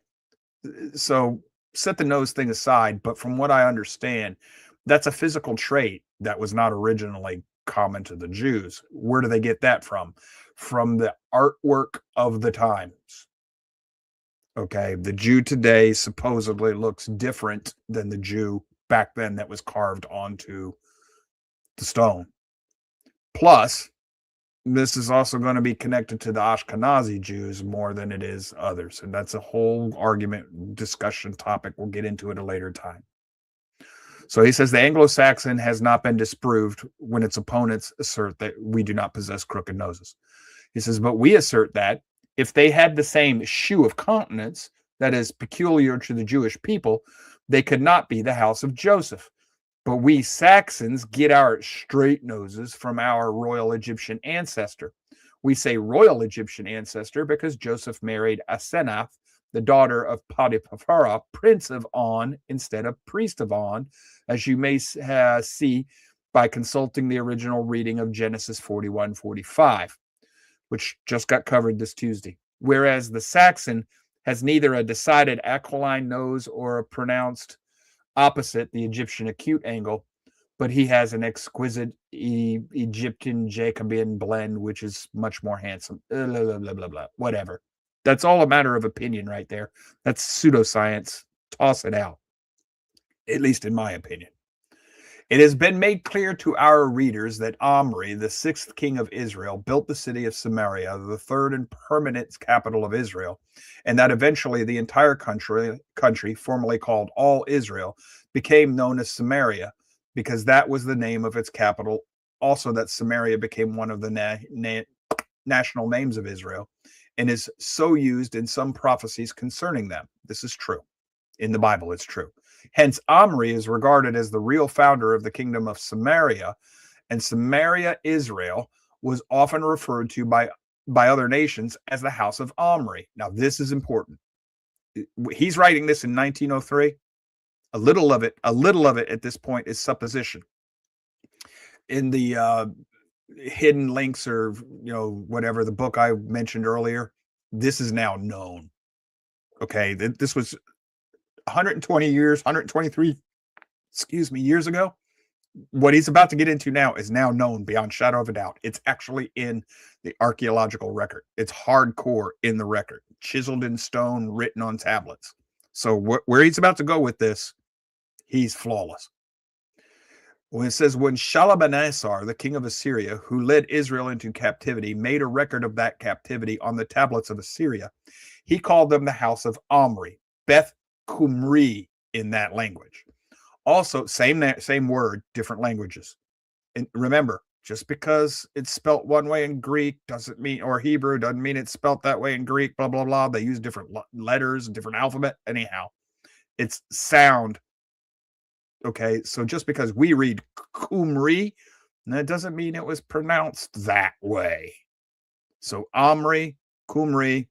so set the nose thing aside, but from what I understand, that's a physical trait that was not originally common to the Jews. Where do they get that from? From the artwork of the times. Okay, the Jew today supposedly looks different than the Jew back then that was carved onto the stone. Plus, this is also going to be connected to the Ashkenazi Jews more than it is others. And that's a whole argument, discussion topic. We'll get into it a later time. So he says the Anglo-Saxon has not been disproved when its opponents assert that we do not possess crooked noses. He says, but we assert that if they had the same shoe of countenance that is peculiar to the Jewish people, they could not be the house of Joseph. But we Saxons get our straight noses from our royal Egyptian ancestor. We say royal Egyptian ancestor because Joseph married Asenath, the daughter of Potiphar, prince of On, instead of priest of On, as you may see by consulting the original reading of Genesis 41:45, which just got covered this Tuesday. Whereas the Saxon has neither a decided aquiline nose or a pronounced opposite the Egyptian acute angle, but he has an exquisite Egyptian Jacobean blend, which is much more handsome. Blah, blah, blah, blah, blah. Whatever. That's all a matter of opinion right there. That's pseudoscience. Toss it out. At least in my opinion. It has been made clear to our readers that Omri, the sixth king of Israel, built the city of Samaria, the third and permanent capital of Israel, and that eventually the entire country, formerly called all Israel, became known as Samaria, because that was the name of its capital. Also, that Samaria became one of the national names of Israel, and is so used in some prophecies concerning them. This is true. In the Bible, it's true. Hence, Omri is regarded as the real founder of the kingdom of Samaria, and Samaria, Israel, was often referred to by other nations as the house of Omri. Now, this is important. He's writing this in 1903. A little of it at this point is supposition. In the hidden links, or whatever, the book I mentioned earlier, this is now known. Okay, this was 123 years ago. What he's about to get into now is now known beyond shadow of a doubt. It's actually in the archaeological record. It's hardcore in the record, chiseled in stone, written on tablets. So where he's about to go with this, he's flawless. When it says, when Shalmaneser, the king of Assyria, who led Israel into captivity, made a record of that captivity on the tablets of Assyria, he called them the house of Omri, Beth Kumri in that language. Also, same word, different languages. And remember, just because it's spelt one way in Greek doesn't mean, or Hebrew doesn't mean it's spelt that way in Greek, blah, blah, blah. They use different letters, different alphabet. Anyhow, it's sound. Okay, so just because we read Kumri, that doesn't mean it was pronounced that way. So Omri, Kumri.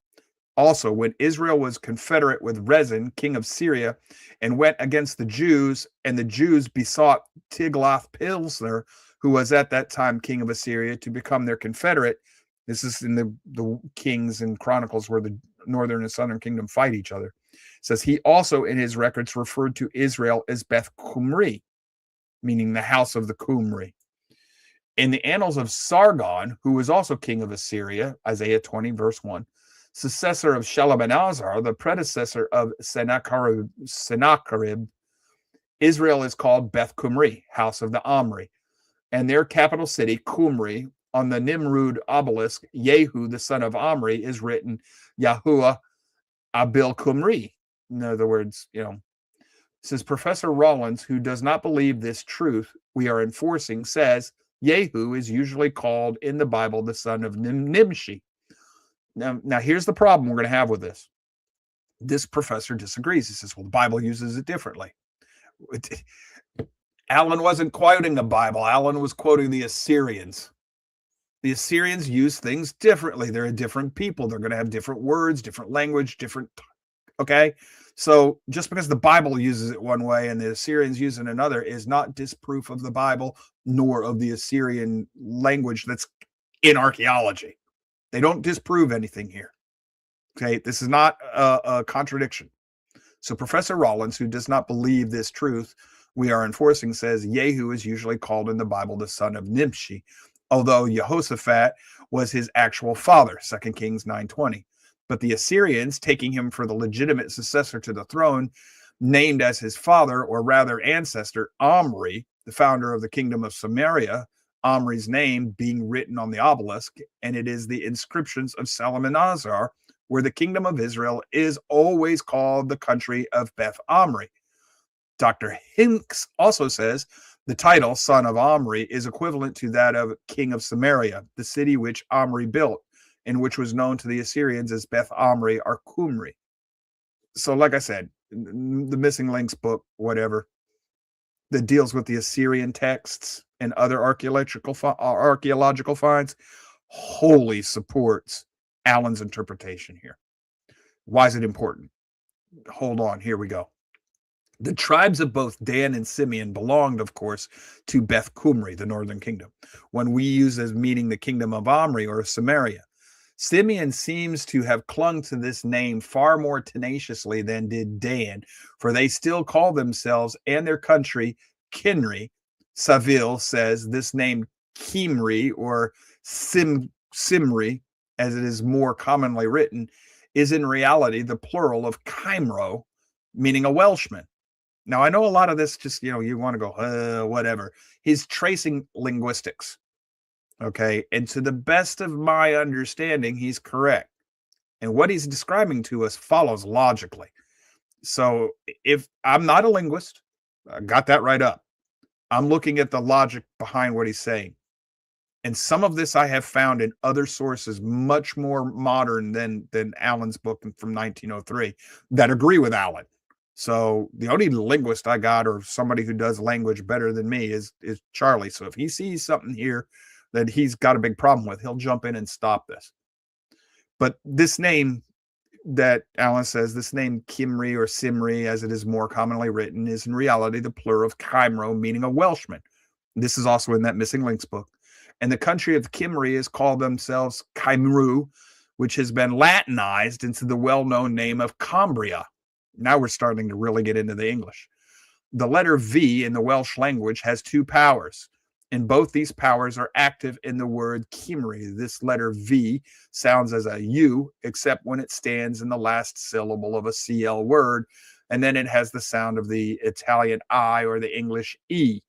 Also, when Israel was confederate with Rezin, king of Syria, and went against the Jews, and the Jews besought Tiglath-Pileser, who was at that time king of Assyria, to become their confederate, This is in the Kings and Chronicles where the northern and southern kingdom fight each other. It says he also in his records referred to Israel as Beth Cumri, meaning the house of the Cumri. In the annals of Sargon, who was also king of Assyria, Isaiah 20, verse 1, successor of Shalmaneser, the predecessor of Sennacherib, Israel is called Beth Cumri, house of the Omri, and their capital city, Cumri, on the Nimrud obelisk, Yehu, the son of Omri, is written Yahuwah Abil Cumri. In other words, says Professor Rollins, who does not believe this truth we are enforcing, says Yehu is usually called in the Bible the son of Nimshi. Now here's the problem we're going to have with this. This professor disagrees. He says, well, the Bible uses it differently. Alan wasn't quoting the Bible. Alan was quoting the Assyrians. The Assyrians use things differently. They're a different people. They're going to have different words, different language, different. Okay. So just because the Bible uses it one way and the Assyrians use it another is not disproof of the Bible nor of the Assyrian language that's in archaeology. They don't disprove anything here. Okay. This is not a contradiction. So Professor Rollins, who does not believe this truth we are enforcing, says Yehu is usually called in the Bible the son of Nimshi, although Jehoshaphat was his actual father, 2 Kings 9:20. But the Assyrians, taking him for the legitimate successor to the throne, named as his father, or rather ancestor, Omri, the founder of the kingdom of Samaria, Omri's name being written on the obelisk, and it is the inscriptions of Shalmaneser, where the kingdom of Israel is always called the country of Beth Omri. Dr. Hinks also says the title, son of Omri, is equivalent to that of king of Samaria, the city which Omri built, and which was known to the Assyrians as Beth Omri or Cumri. So like I said, the Missing Links book, whatever, that deals with the Assyrian texts and other archaeological finds, wholly supports Alan's interpretation here. Why is it important? Hold on, here we go. The tribes of both Dan and Simeon belonged, of course, to Beth Cumri, the northern kingdom, when we use as meaning the kingdom of Omri or Samaria. Simeon seems to have clung to this name far more tenaciously than did Dan, for they still call themselves and their country Kinri. Saville says this name Kimri or Simri, as it is more commonly written, is in reality the plural of Kymro, meaning a Welshman. Now, I know a lot of this just, you want to go, whatever. He's tracing linguistics. Okay. And to the best of my understanding, he's correct. And what he's describing to us follows logically. So if I'm not a linguist, I got that right up. I'm looking at the logic behind what he's saying. And some of this I have found in other sources much more modern than Alan's book from 1903 that agree with Alan. So the only linguist I got, or somebody who does language better than me, is Charlie. So if he sees something here that he's got a big problem with, he'll jump in and stop this. But this name that Alan says, this name Kimri or Simri, as it is more commonly written, is in reality the plural of Kymro, meaning a Welshman. This is also in that Missing Links book. And the country of Kimri is called themselves Kymru, which has been Latinized into the well-known name of Cambria. Now we're starting to really get into the English. The letter V in the Welsh language has two powers, and both these powers are active in the word Kimri. This letter V sounds as a U, except when it stands in the last syllable of a CL word, and then it has the sound of the Italian I or the English E.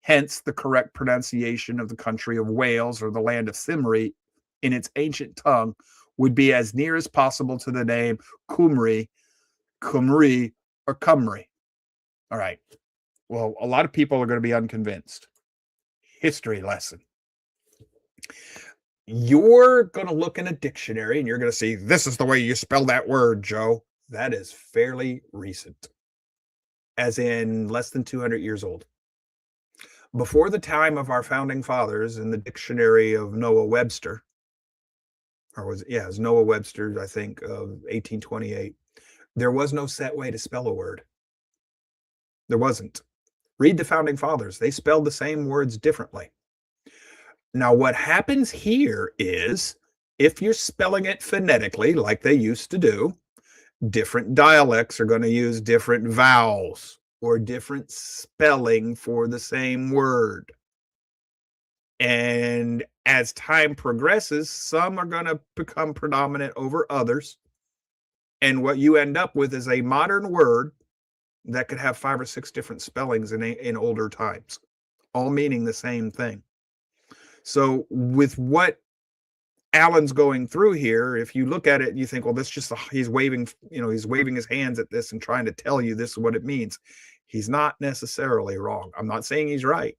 Hence, the correct pronunciation of the country of Wales or the land of Cymru in its ancient tongue would be as near as possible to the name Cymru, Cymru, or Cymru. All right. Well, a lot of people are going to be unconvinced. History lesson. You're going to look in a dictionary and you're going to see, this is the way you spell that word, Joe. That is fairly recent, as in less than 200 years old. Before the time of our founding fathers, in the dictionary of Noah Webster, it was Noah Webster, I think, of 1828, there was no set way to spell a word. There wasn't. Read the founding fathers. They spelled the same words differently. Now, what happens here is if you're spelling it phonetically, like they used to do, different dialects are going to use different vowels or different spelling for the same word. And as time progresses, some are going to become predominant over others. And what you end up with is a modern word that could have 5 or 6 different spellings in older times, all meaning the same thing. So with what Alan's going through here, if you look at it and you think, well, this just, he's waving his hands at this and trying to tell you this is what it means. He's not necessarily wrong. I'm not saying he's right,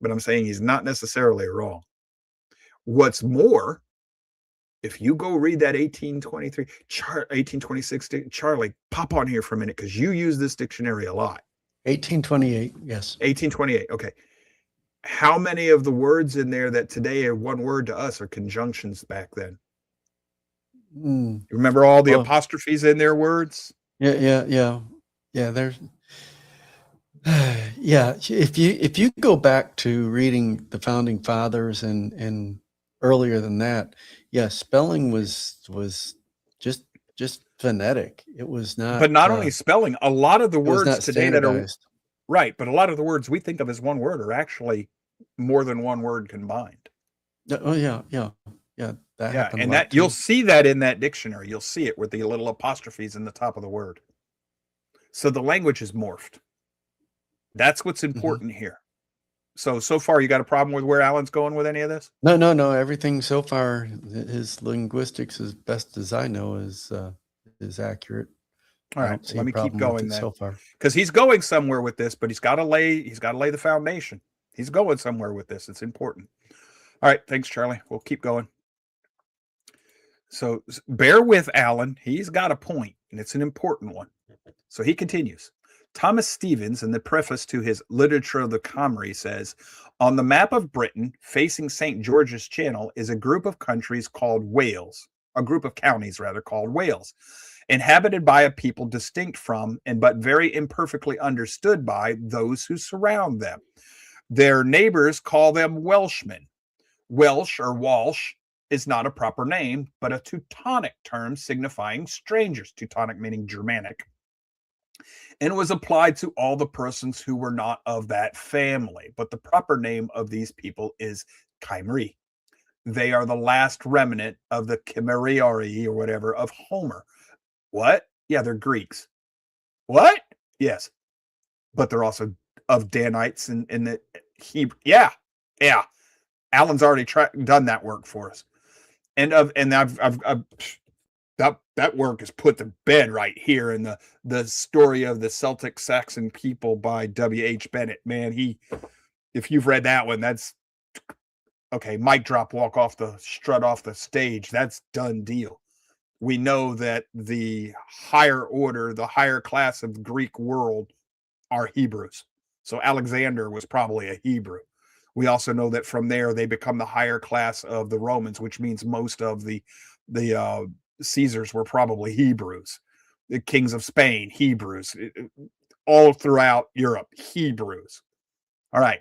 but I'm saying he's not necessarily wrong. What's more, if you go read that 1826, Charlie, pop on here for a minute because you use this dictionary a lot. 1828, yes. 1828, okay. How many of the words in there that today are one word to us are conjunctions back then? You remember all the apostrophes in their words? Yeah. There's, yeah. If you go back to reading the founding fathers and earlier than that, yeah, spelling was just phonetic. It was not. But not only spelling, a lot of the words today that are right, but a lot of the words we think of as one word are actually more than one word combined. Oh yeah. That and that you'll see that in that dictionary. You'll see it with the little apostrophes in the top of the word. So the language is morphed. That's what's important here. So far, you got a problem with where Alan's going with any of this? No. Everything so far, his linguistics, as best as I know, is accurate. All right, let me keep going then. So far, because he's going somewhere with this, but he's got to lay the foundation. He's going somewhere with this. It's important. All right, thanks, Charlie. We'll keep going. So bear with Alan. He's got a point, and it's an important one. So he continues. Thomas Stevens, in the preface to his Literature of the Comrie, says, on the map of Britain, facing St. George's Channel, is a group of countries called Wales, a group of counties, rather, called Wales, inhabited by a people distinct from, and but very imperfectly understood by, those who surround them. Their neighbors call them Welshmen. Welsh or Walsh is not a proper name, but a Teutonic term signifying strangers, Teutonic meaning Germanic, and was applied to all the persons who were not of that family. But the proper name of these people is Cymri. They are the last remnant of the Cimmeriari or whatever of Homer. What? Yeah, they're Greeks. What? Yes. But they're also of Danites and the Hebrew. Yeah. Alan's already done that work for us. And that work is put to bed right here in the story of the Celtic Saxon people by W.H. Bennett. Man, if you've read that one, that's okay. Mic drop, strut off the stage. That's done deal. We know that the higher order, the higher class of the Greek world are Hebrews. So Alexander was probably a Hebrew. We also know that from there they become the higher class of the Romans, which means most of the Caesars were probably Hebrews. The kings of Spain, Hebrews. All throughout Europe, Hebrews. All right.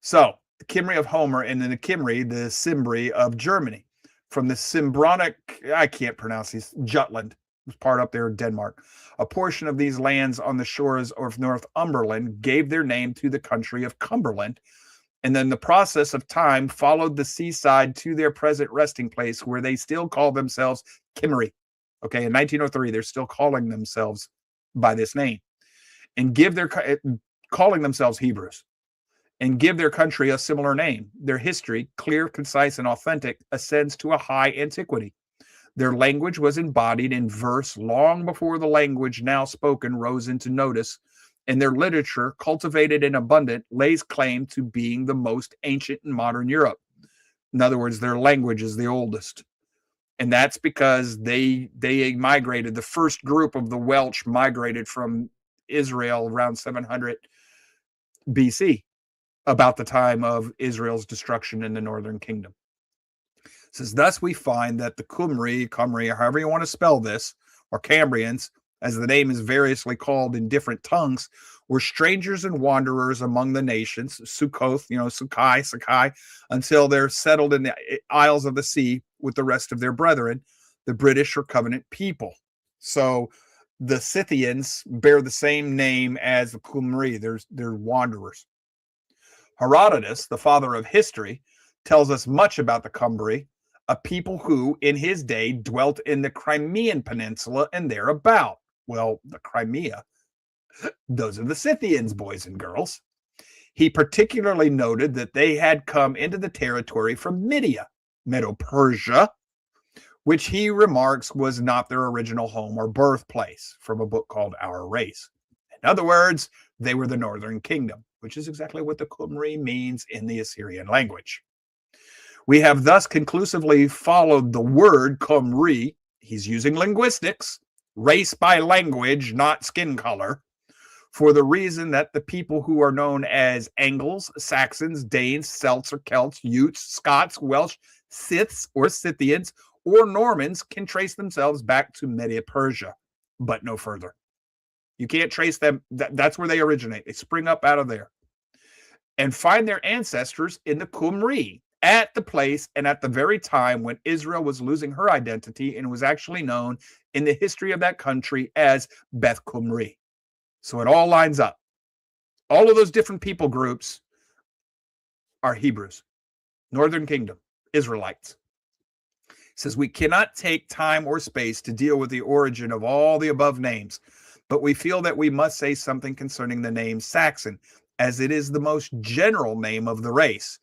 So the Cymri of Homer, and then the Cymri, the Cimbri of Germany. From the Cimbronic, I can't pronounce these, Jutland, part up there in Denmark. A portion of these lands on the shores of Northumberland gave their name to the country of Cumberland, and then the process of time followed the seaside to their present resting place, where they still call themselves Cymri. Okay, in 1903, they're still calling themselves by this name, and calling themselves Hebrews, and give their country a similar name. Their history, clear, concise, and authentic, ascends to a high antiquity. Their language was embodied in verse long before the language now spoken rose into notice, and their literature, cultivated and abundant, lays claim to being the most ancient in modern Europe. In other words, their language is the oldest. And that's because they migrated. The first group of the Welsh migrated from Israel around 700 BC, about the time of Israel's destruction in the northern kingdom. It says, thus we find that the Cymri, or however you want to spell this, or Cambrians, as the name is variously called in different tongues, were strangers and wanderers among the nations, Sukkoth, Sakai, until they're settled in the isles of the sea with the rest of their brethren, the British or Covenant people. So the Scythians bear the same name as the Qumri. They're wanderers. Herodotus, the father of history, tells us much about the Cumbri, a people who, in his day, dwelt in the Crimean Peninsula and thereabout. Well, the Crimea, those are the Scythians, boys and girls. He particularly noted that they had come into the territory from Media, Medo-Persia, which he remarks was not their original home or birthplace, from a book called Our Race. In other words, they were the northern kingdom, which is exactly what the Qumri means in the Assyrian language. We have thus conclusively followed the word Qumri. He's using linguistics, race by language, not skin color, for the reason that the people who are known as Angles, Saxons, Danes, Celts or Celts, Utes, Scots, Welsh, Scyths or Scythians, or Normans can trace themselves back to Media-Persia, but no further. You can't trace them. That's where they originate. They spring up out of there and find their ancestors in the Qumri, at the place and at the very time when Israel was losing her identity and was actually known in the history of that country as Beth Qumri. So it all lines up. All of those different people groups are Hebrews, Northern Kingdom, Israelites. It says we cannot take time or space to deal with the origin of all the above names, but we feel that we must say something concerning the name Saxon, as it is the most general name of the race.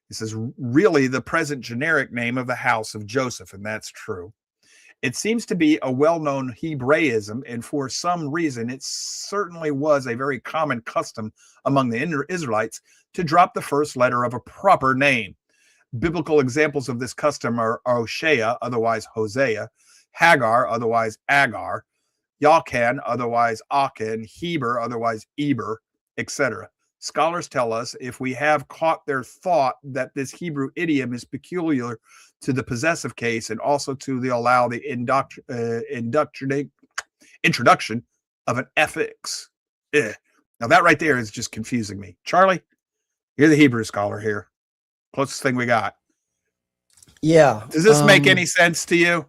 This is really the present generic name of the house of Joseph, and that's true. It seems to be a well-known Hebraism, and for some reason, it certainly was a very common custom among the Israelites to drop the first letter of a proper name. Biblical examples of this custom are Hoshea, otherwise Hosea, Hagar, otherwise Agar, Yachan, otherwise Achan, Heber, otherwise Eber, etc. Scholars tell us if we have caught their thought that this Hebrew idiom is peculiar to the possessive case and also to allow the introduction of an affix. Now that right there is just confusing me. Charlie, you're the Hebrew scholar here. Closest thing we got. Yeah. Does this make any sense to you?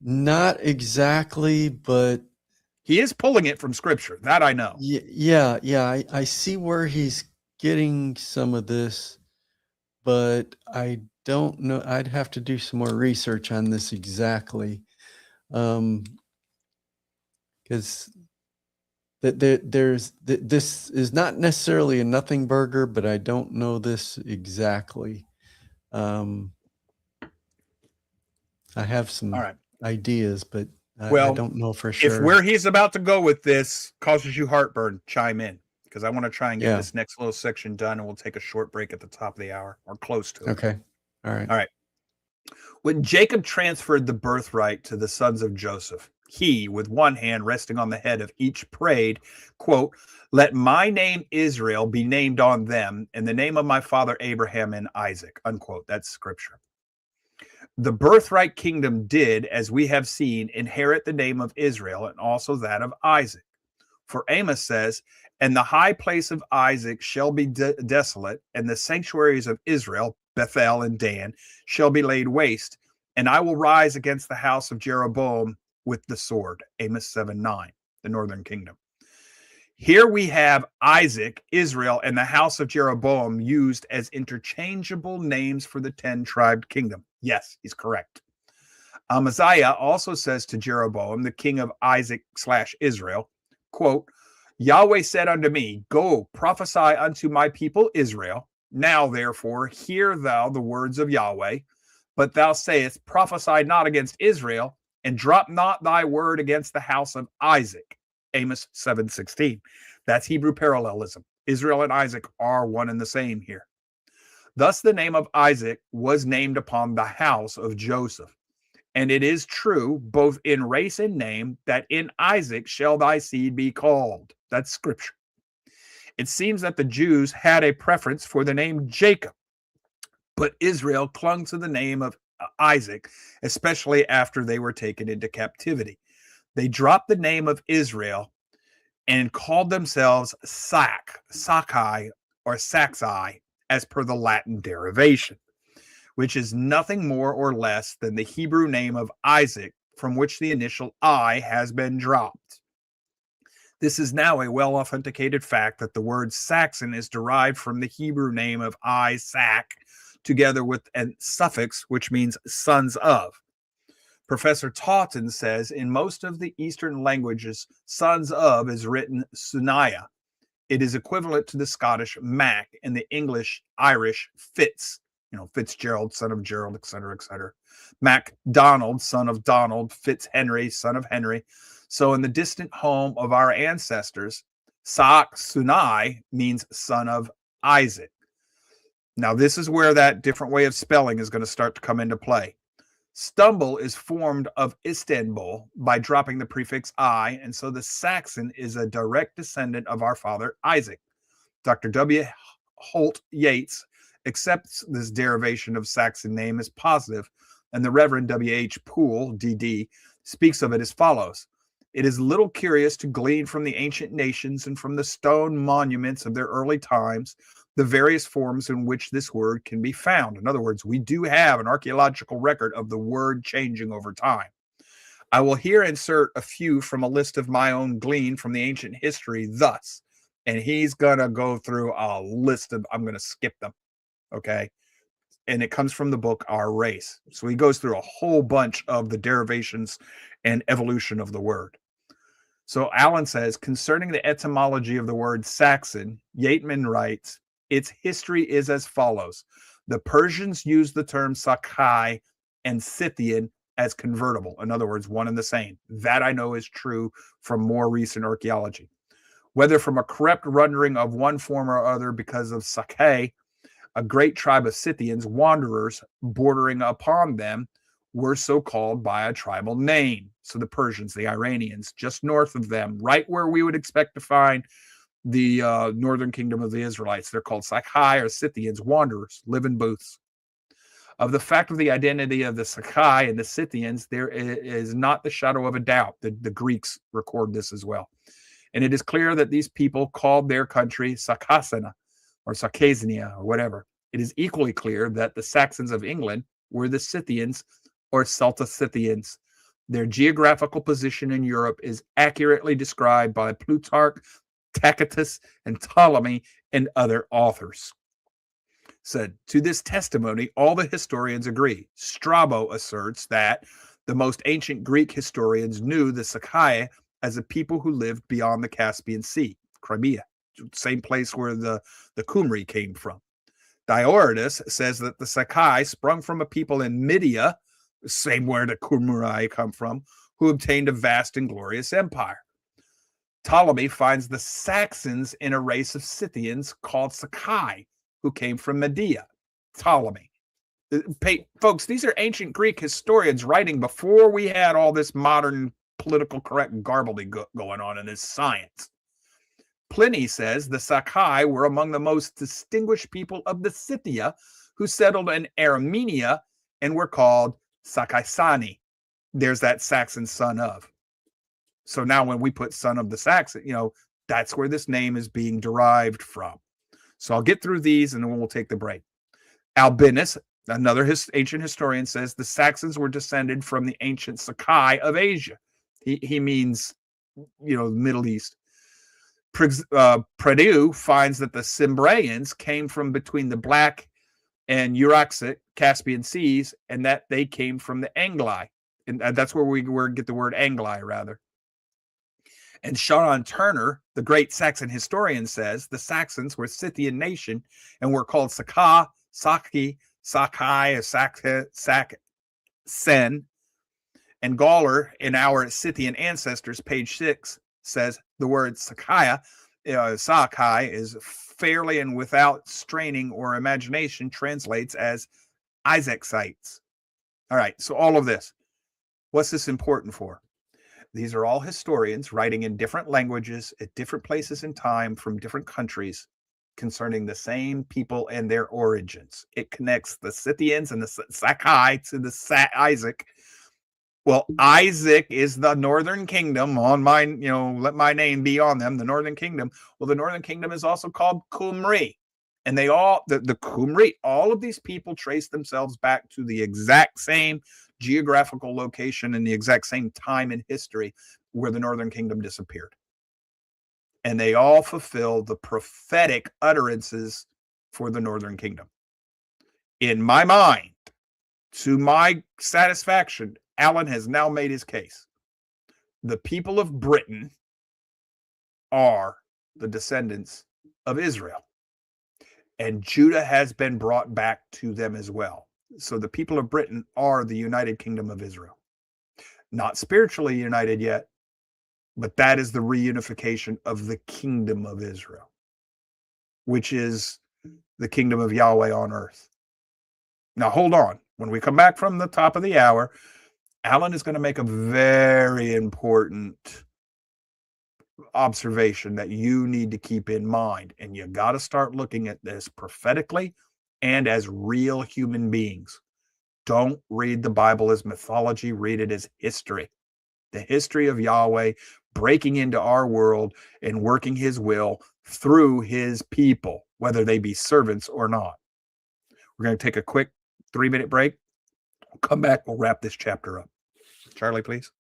Not exactly, but he is pulling it from scripture. That I know. Yeah. I see where he's getting some of this, but I don't know. I'd have to do some more research on this exactly. Because this is not necessarily a nothing burger, but I don't know this exactly. I have some ideas, but I don't know for sure. If where he's about to go with this causes you heartburn, chime in, because I want to try and get this next little section done, and we'll take a short break at the top of the hour or close to it. Okay. All right. When Jacob transferred the birthright to the sons of Joseph, he, with one hand resting on the head of each, prayed, quote, "Let my name Israel be named on them, and the name of my father Abraham and Isaac," unquote. That's scripture. The birthright kingdom did, as we have seen, inherit the name of Israel and also that of Isaac. For Amos says, "And the high place of Isaac shall be desolate, and the sanctuaries of Israel, Bethel and Dan, shall be laid waste, and I will rise against the house of Jeroboam with the sword." Amos 7:9, the northern kingdom. Here we have Isaac, Israel, and the house of Jeroboam used as interchangeable names for the 10-tribed kingdom. Yes, he's correct. Amaziah also says to Jeroboam, the king of Isaac/Israel, quote, "Yahweh said unto me, Go, prophesy unto my people Israel. Now, therefore, hear thou the words of Yahweh. But thou sayest, Prophesy not against Israel, and drop not thy word against the house of Isaac." Amos 7:16. That's Hebrew parallelism. Israel and Isaac are one and the same here. Thus the name of Isaac was named upon the house of Joseph. And it is true, both in race and name, that in Isaac shall thy seed be called. That's scripture. It seems that the Jews had a preference for the name Jacob, but Israel clung to the name of Isaac, especially after they were taken into captivity. They dropped the name of Israel and called themselves Sakai, or Saxai, as per the Latin derivation, which is nothing more or less than the Hebrew name of Isaac, from which the initial I has been dropped. This is now a well-authenticated fact that the word Saxon is derived from the Hebrew name of Isaac, together with a suffix which means sons of. Professor Taunton says in most of the Eastern languages, sons of is written Sunaya. It is equivalent to the Scottish Mac and the English Irish Fitz, Fitzgerald, son of Gerald, etc., etc. MacDonald, son of Donald, Fitzhenry, son of Henry. So in the distant home of our ancestors, Sunai means son of Isaac. Now, this is where that different way of spelling is going to start to come into play. Stumble is formed of Istanbul by dropping the prefix I, and so the Saxon is a direct descendant of our father Isaac. Dr. W. Holt Yates accepts this derivation of Saxon name as positive, and the Reverend W. H. Poole, D.D., speaks of it as follows. It is little curious to glean from the ancient nations and from the stone monuments of their early times the various forms in which this word can be found. In other words, we do have an archaeological record of the word changing over time. I will here insert a few from a list of my own gleaned from the ancient history thus, and he's going to go through a list of, I'm going to skip them, okay? And it comes from the book Our Race. So he goes through a whole bunch of the derivations and evolution of the word. So Allen says, concerning the etymology of the word Saxon, Yateman writes, its history is as follows. The Persians used the term Sakai and Scythian as convertible. In other words, one and the same. That I know is true from more recent archaeology. Whether from a corrupt rendering of one form or other because of Sakai, a great tribe of Scythians, wanderers bordering upon them, were so called by a tribal name. So the Persians, the Iranians, just north of them, right where we would expect to find the northern kingdom of the Israelites. They're called Sakai or Scythians, wanderers, live in booths. Of the fact of the identity of the Sakai and the Scythians, there is not the shadow of a doubt. The Greeks record this as well. And it is clear that these people called their country Sakasana or Sakasania or whatever. It is equally clear that the Saxons of England were the Scythians or Celta-Scythians. Their geographical position in Europe is accurately described by Plutarch, Tacitus, and Ptolemy, and other authors. Said, to this testimony, all the historians agree. Strabo asserts that the most ancient Greek historians knew the Sakai as a people who lived beyond the Caspian Sea, Crimea, same place where the Qumri came from. Diodorus says that the Sakai sprung from a people in Mydia, same where the Qumri come from, who obtained a vast and glorious empire. Ptolemy finds the Saxons in a race of Scythians called Sakai, who came from Media. Ptolemy. Folks, these are ancient Greek historians writing before we had all this modern political correct gobbledygook going on in this science. Pliny says the Sakai were among the most distinguished people of the Scythia who settled in Armenia and were called Sakaisani. There's that Saxon son of. So now when we put son of the Saxon, that's where this name is being derived from. So I'll get through these and then we'll take the break. Albinus, another ancient historian, says the Saxons were descended from the ancient Sakai of Asia. He means, the Middle East. Prideaux finds that the Cimbrians came from between the Black and Uraxic Caspian Seas, and that they came from the Angli. And that's where we get the word Angli, rather. And Sean Turner, the great Saxon historian, says the Saxons were a Scythian nation and were called Saka, Saki, Sakai, or Sen. And Gawler, in our Scythian ancestors, page 6, says the word Sakai is fairly and without straining or imagination translates as Isaacites. All right, so all of this. What's this important for? These are all historians writing in different languages at different places in time from different countries, concerning the same people and their origins. It connects the Scythians and the Sakai to the Isaac. Well, Isaac is the northern kingdom on mine, let my name be on them, the northern kingdom. Well, the northern kingdom is also called Qumri. And they all, the Qumri, all of these people trace themselves back to the exact same geographical location and the exact same time in history where the northern kingdom disappeared. And they all fulfill the prophetic utterances for the northern kingdom. In my mind, to my satisfaction, Alan has now made his case. The people of Britain are the descendants of Israel. And Judah has been brought back to them as well. So the people of Britain are the United Kingdom of Israel. Not spiritually united yet, but that is the reunification of the kingdom of Israel, which is the kingdom of Yahweh on earth. Now, hold on. When we come back from the top of the hour, Alan is going to make a very important observation that you need to keep in mind. And you got to start looking at this prophetically and as real human beings. Don't read the Bible as mythology. Read it as history. The history of Yahweh breaking into our world and working his will through his people, whether they be servants or not. We're going to take a quick 3-minute break. We'll come back. We'll wrap this chapter up. Charlie, please.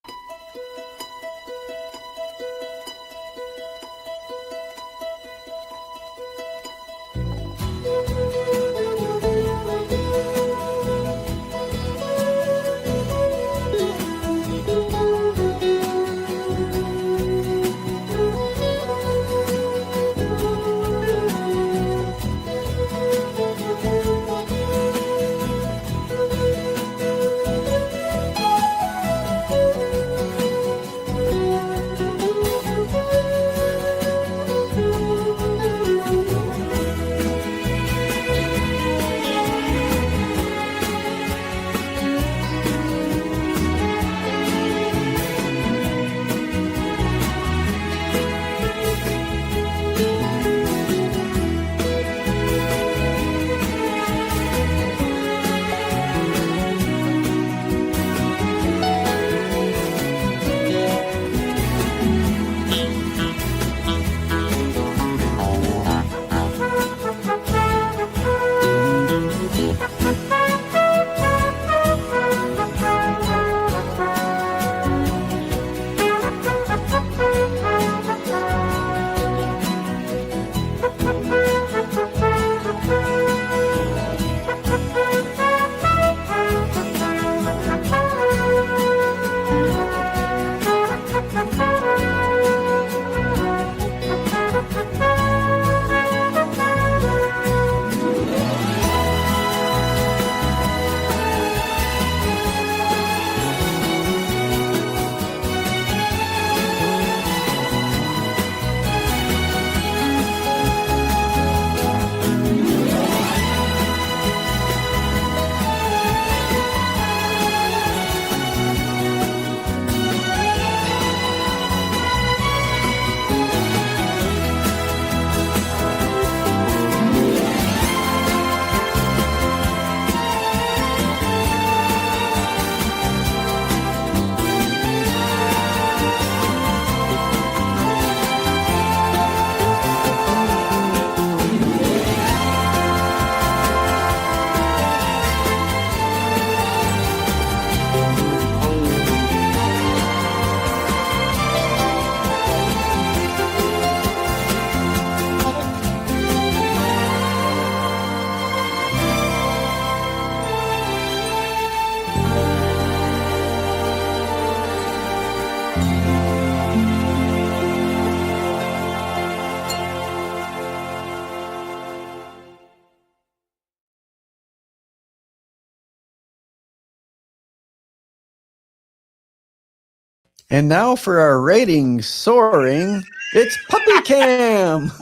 And now for our ratings soaring, it's Puppy Cam.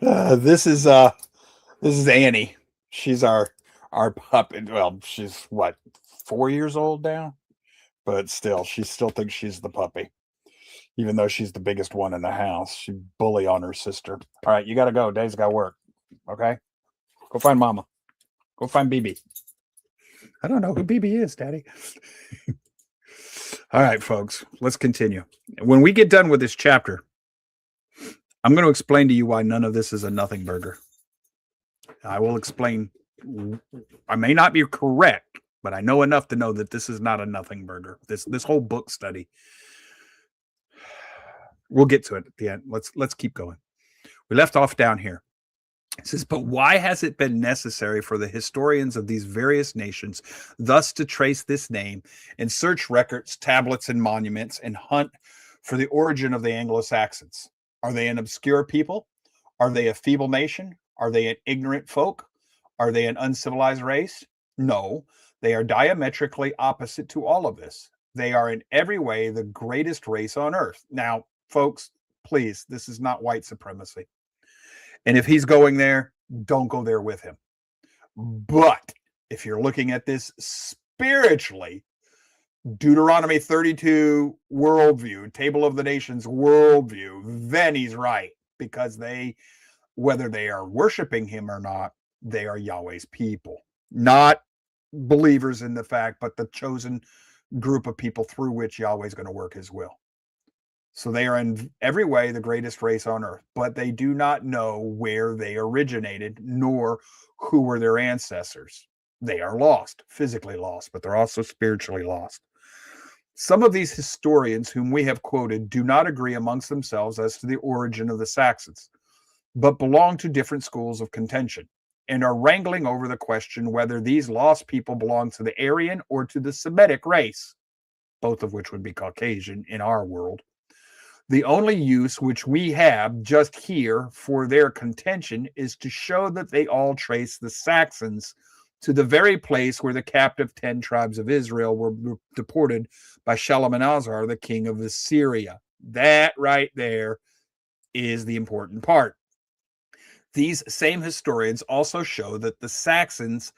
This is Annie. She's our puppy. Well, she's what, 4 years old now, but still, she still thinks she's the puppy. even though she's the biggest one in the house. She bully on her sister. All right, you got to go. Dave's got work. Okay? Go find Mama. Go find BB. I don't know who BB is, Daddy. All right, folks, let's continue. When we get done with this chapter, I'm going to explain to you why none of this is a nothing burger. I will explain. I may not be correct, but I know enough to know that this is not a nothing burger. This whole book study. We'll get to it at the end. Let's keep going. We left off down here. It says, but why has it been necessary for the historians of these various nations thus to trace this name and search records, tablets, and monuments and hunt for the origin of the Anglo-Saxons? Are they an obscure people? Are they a feeble nation? Are they an ignorant folk? Are they an uncivilized race? No, they are diametrically opposite to all of this. They are in every way the greatest race on earth. Now, folks, please, this is not white supremacy. And if he's going there, don't go there with him. But if you're looking at this spiritually, Deuteronomy 32 worldview, Table of the Nations worldview, then he's right. Because they, whether they are worshiping him or not, they are Yahweh's people. Not believers in the fact, but the chosen group of people through which Yahweh is going to work his will. So they are in every way the greatest race on earth, but they do not know where they originated, nor who were their ancestors. They are lost, physically lost, but they're also spiritually lost. Some of these historians whom we have quoted do not agree amongst themselves as to the origin of the Saxons, but belong to different schools of contention and are wrangling over the question whether these lost people belong to the Aryan or to the Semitic race, both of which would be Caucasian in our world. The only use which we have just here for their contention is to show that they all trace the Saxons to the very place where the captive 10 tribes of Israel were deported by Shalmaneser, the king of Assyria. That right there is the important part. These same historians also show that the Saxons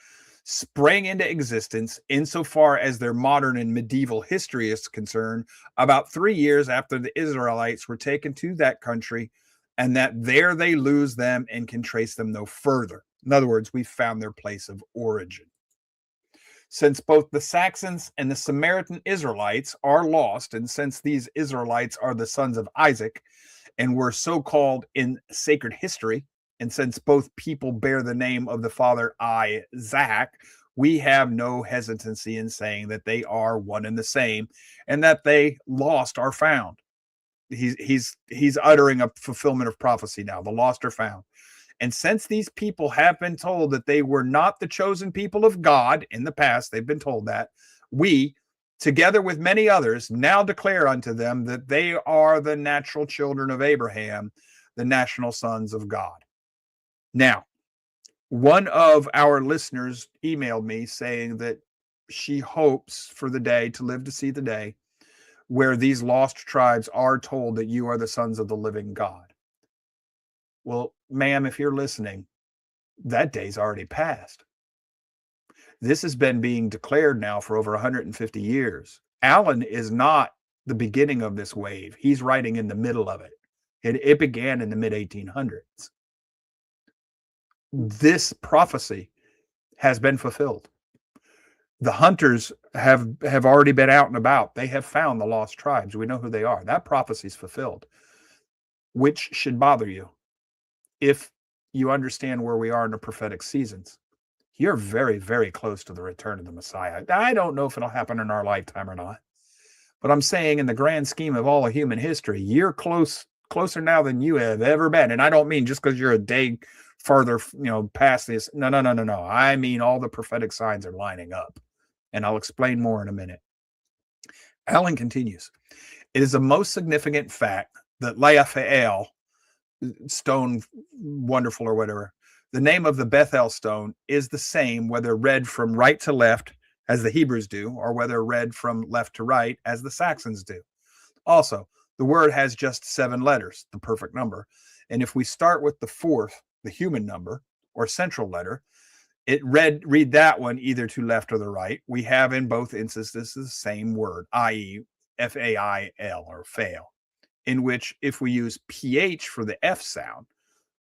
sprang into existence insofar as their modern and medieval history is concerned about 3 years after the Israelites were taken to that country, and that there they lose them and can trace them no further. In other words, we found their place of origin. Since both the Saxons and the Samaritan Israelites are lost, and since these Israelites are the sons of Isaac and were so called in sacred history, and since both people bear the name of the father Isaac, we have no hesitancy in saying that they are one and the same, and that they lost are found. He's uttering a fulfillment of prophecy now. The lost are found. And since these people have been told that they were not the chosen people of God in the past, they've been told that, we, together with many others, now declare unto them that they are the natural children of Abraham, the national sons of God. Now, one of our listeners emailed me saying that she hopes for the day to live to see the day where these lost tribes are told that you are the sons of the living God. Well, ma'am, if you're listening, that day's already passed. This has been being declared now for over 150 years. Allen is not the beginning of this wave. He's writing in the middle of it. It began in the mid-1800s. This prophecy has been fulfilled. The hunters have already been out and about. They have found the lost tribes. We know who they are. That prophecy is fulfilled, which should bother you if you understand where we are in the prophetic seasons. You're very, very close to the return of the Messiah. I don't know if it'll happen in our lifetime or not, but I'm saying in the grand scheme of all of human history, you're closer now than you have ever been. And I don't mean just because you're a day further, past this. No. I mean, all the prophetic signs are lining up, and I'll explain more in a minute. Allen continues. It is a most significant fact that Leafael, stone wonderful or whatever, the name of the Bethel stone is the same whether read from right to left as the Hebrews do, or whether read from left to right as the Saxons do. Also, the word has just 7 letters, the perfect number. And if we start with the 4th, the human number or central letter, it read that one either to left or the right. We have in both instances the same word, i.e. Fail or fail. in which if we use PH for the F sound,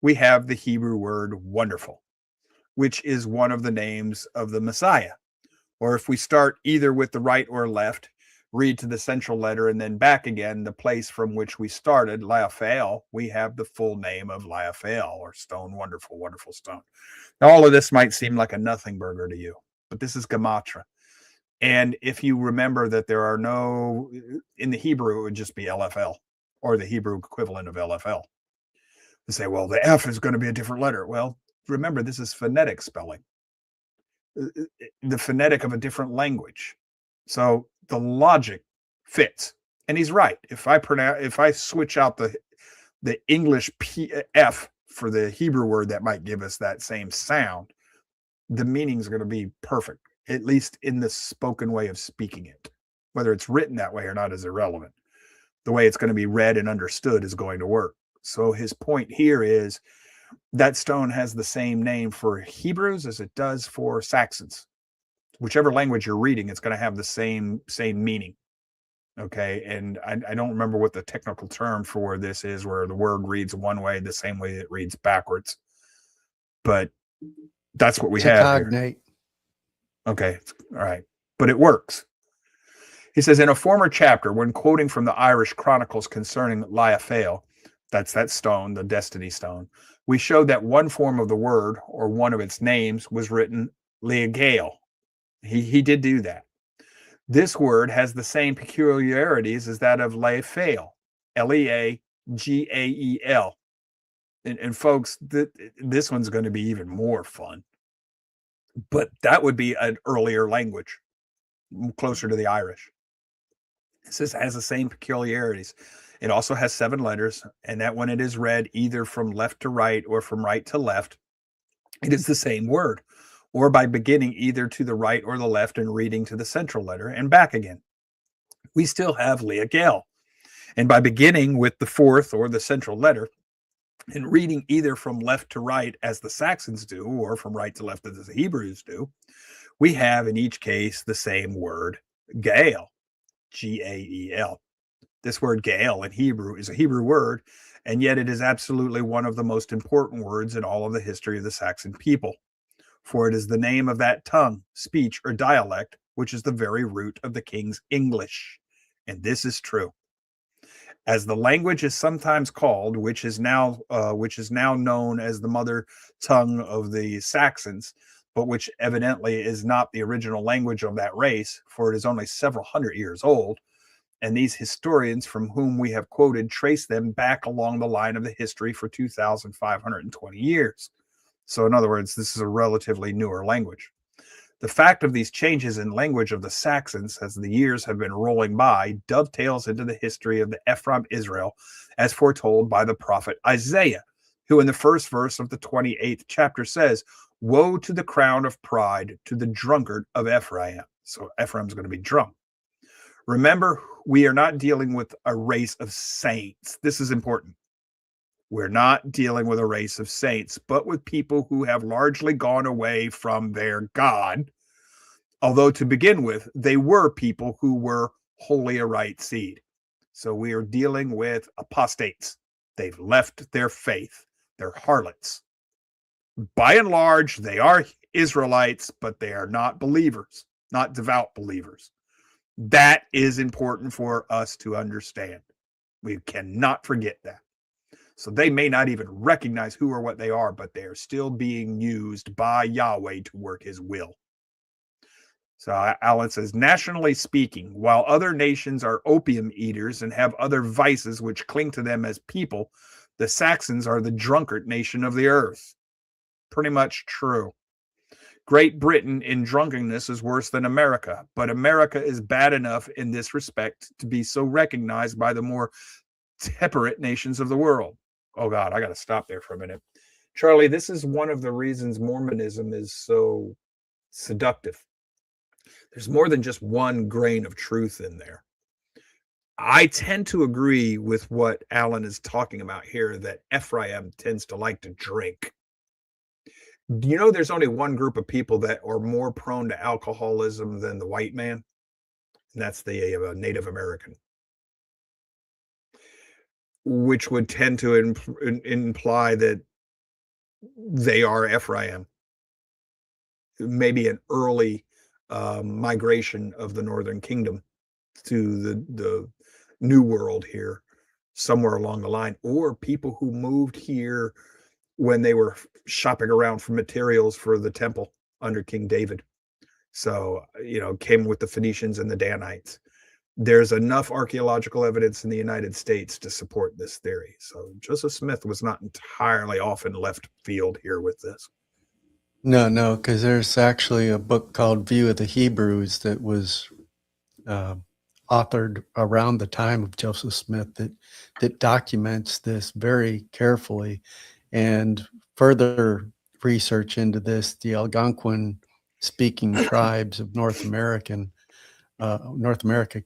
we have the Hebrew word wonderful, which is one of the names of the Messiah. Or if we start either with the right or left, read to the central letter and then back again, the place from which we started, Laphael, we have the full name of Laphael, or stone, wonderful, wonderful stone. Now, all of this might seem like a nothing burger to you, but this is Gematria. And if you remember that there are no, in the Hebrew, it would just be LFL, or the Hebrew equivalent of LFL. They say, well, the F is going to be a different letter. Well, remember, this is phonetic spelling, the phonetic of a different language. So the logic fits. And he's right. If I switch out the English F for the Hebrew word that might give us that same sound, the meaning is going to be perfect, at least in the spoken way of speaking it. Whether it's written that way or not is irrelevant. The way it's going to be read and understood is going to work. So his point here is that stone has the same name for Hebrews as it does for Saxons. Whichever language you're reading, it's going to have the same meaning. Okay. And I don't remember what the technical term for this is, where the word reads one way, the same way it reads backwards. But that's what we have cognate. Here. Okay. All right. But it works. He says, in a former chapter, when quoting from the Irish chronicles concerning Laphael, that's that stone, the destiny stone, we showed that one form of the word, or one of its names, was written Leagael. He did do that. This word has the same peculiarities as that of Laphael, Leagael. And folks, this one's going to be even more fun. But that would be an earlier language, closer to the Irish. It says it has the same peculiarities. It also has 7 letters, and that when it is read either from left to right or from right to left, it is the same word, or by beginning either to the right or the left and reading to the central letter and back again. We still have Leagael. And by beginning with the fourth or the central letter and reading either from left to right as the Saxons do, or from right to left as the Hebrews do, we have in each case the same word, Gael, Gael. This word Gael in Hebrew is a Hebrew word, and yet it is absolutely one of the most important words in all of the history of the Saxon people. For it is the name of that tongue, speech, or dialect, which is the very root of the king's English. And this is true. As the language is sometimes called, which is now known as the mother tongue of the Saxons, but which evidently is not the original language of that race, for it is only several hundred years old, and these historians from whom we have quoted trace them back along the line of the history for 2,520 years. So in other words, this is a relatively newer language. The fact of these changes in language of the Saxons as the years have been rolling by dovetails into the history of the Ephraim Israel as foretold by the prophet Isaiah, who in the first verse of the 28th chapter says, "Woe to the crown of pride, to the drunkard of Ephraim." So Ephraim's going to be drunk. Remember, we are not dealing with a race of saints. This is important. We're not dealing with a race of saints, but with people who have largely gone away from their God. Although to begin with, they were people who were wholly a right seed. So we are dealing with apostates. They've left their faith. They're harlots. By and large, they are Israelites, but they are not believers, not devout believers. That is important for us to understand. We cannot forget that. So they may not even recognize who or what they are, but they are still being used by Yahweh to work his will. So Alan says, nationally speaking, while other nations are opium eaters and have other vices which cling to them as people, the Saxons are the drunkard nation of the earth. Pretty much true. Great Britain in drunkenness is worse than America, but America is bad enough in this respect to be so recognized by the more temperate nations of the world. Oh God, I got to stop there for a minute. Charlie, this is one of the reasons Mormonism is so seductive. There's more than just one grain of truth in there. I tend to agree with what Alan is talking about here, that Ephraim tends to like to drink. Do you know there's only one group of people that are more prone to alcoholism than the white man? And that's the Native American. which would tend to imply that they are Ephraim. Maybe an early migration of the Northern Kingdom to the New World here, somewhere along the line, or people who moved here when they were shopping around for materials for the temple under King David. So, came with the Phoenicians and the Danites. There's enough archaeological evidence in the United States to support this theory. So Joseph Smith was not entirely off in left field here with this. No, because there's actually a book called View of the Hebrews that was authored around the time of Joseph Smith that documents this very carefully. And further research into this, the Algonquin speaking tribes of North America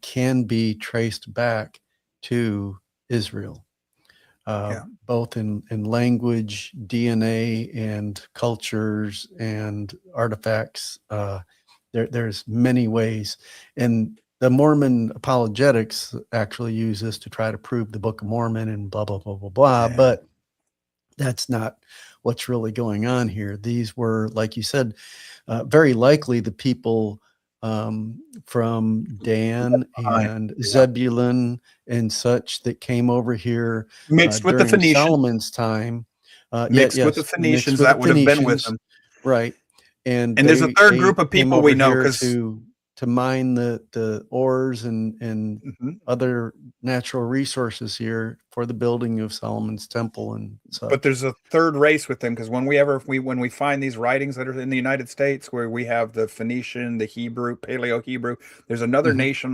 can be traced back to Israel, both in language, DNA, and cultures and artifacts. There's many ways. And the Mormon apologetics actually use this to try to prove the Book of Mormon and blah, blah, blah, blah, blah. Yeah. But that's not what's really going on here. These were, like you said, very likely the people from Dan and Zebulun and such that came over here mixed with the during Phoenicians. Solomon's time. Mixed with the Phoenicians, that would have been with them. Right. And there's a third group of people we know because to mine the ores and other natural resources here for the building of Solomon's temple and such. But there's a third race with them, because when we find these writings that are in the United States where we have the Phoenician, the Hebrew, Paleo-Hebrew, there's another nation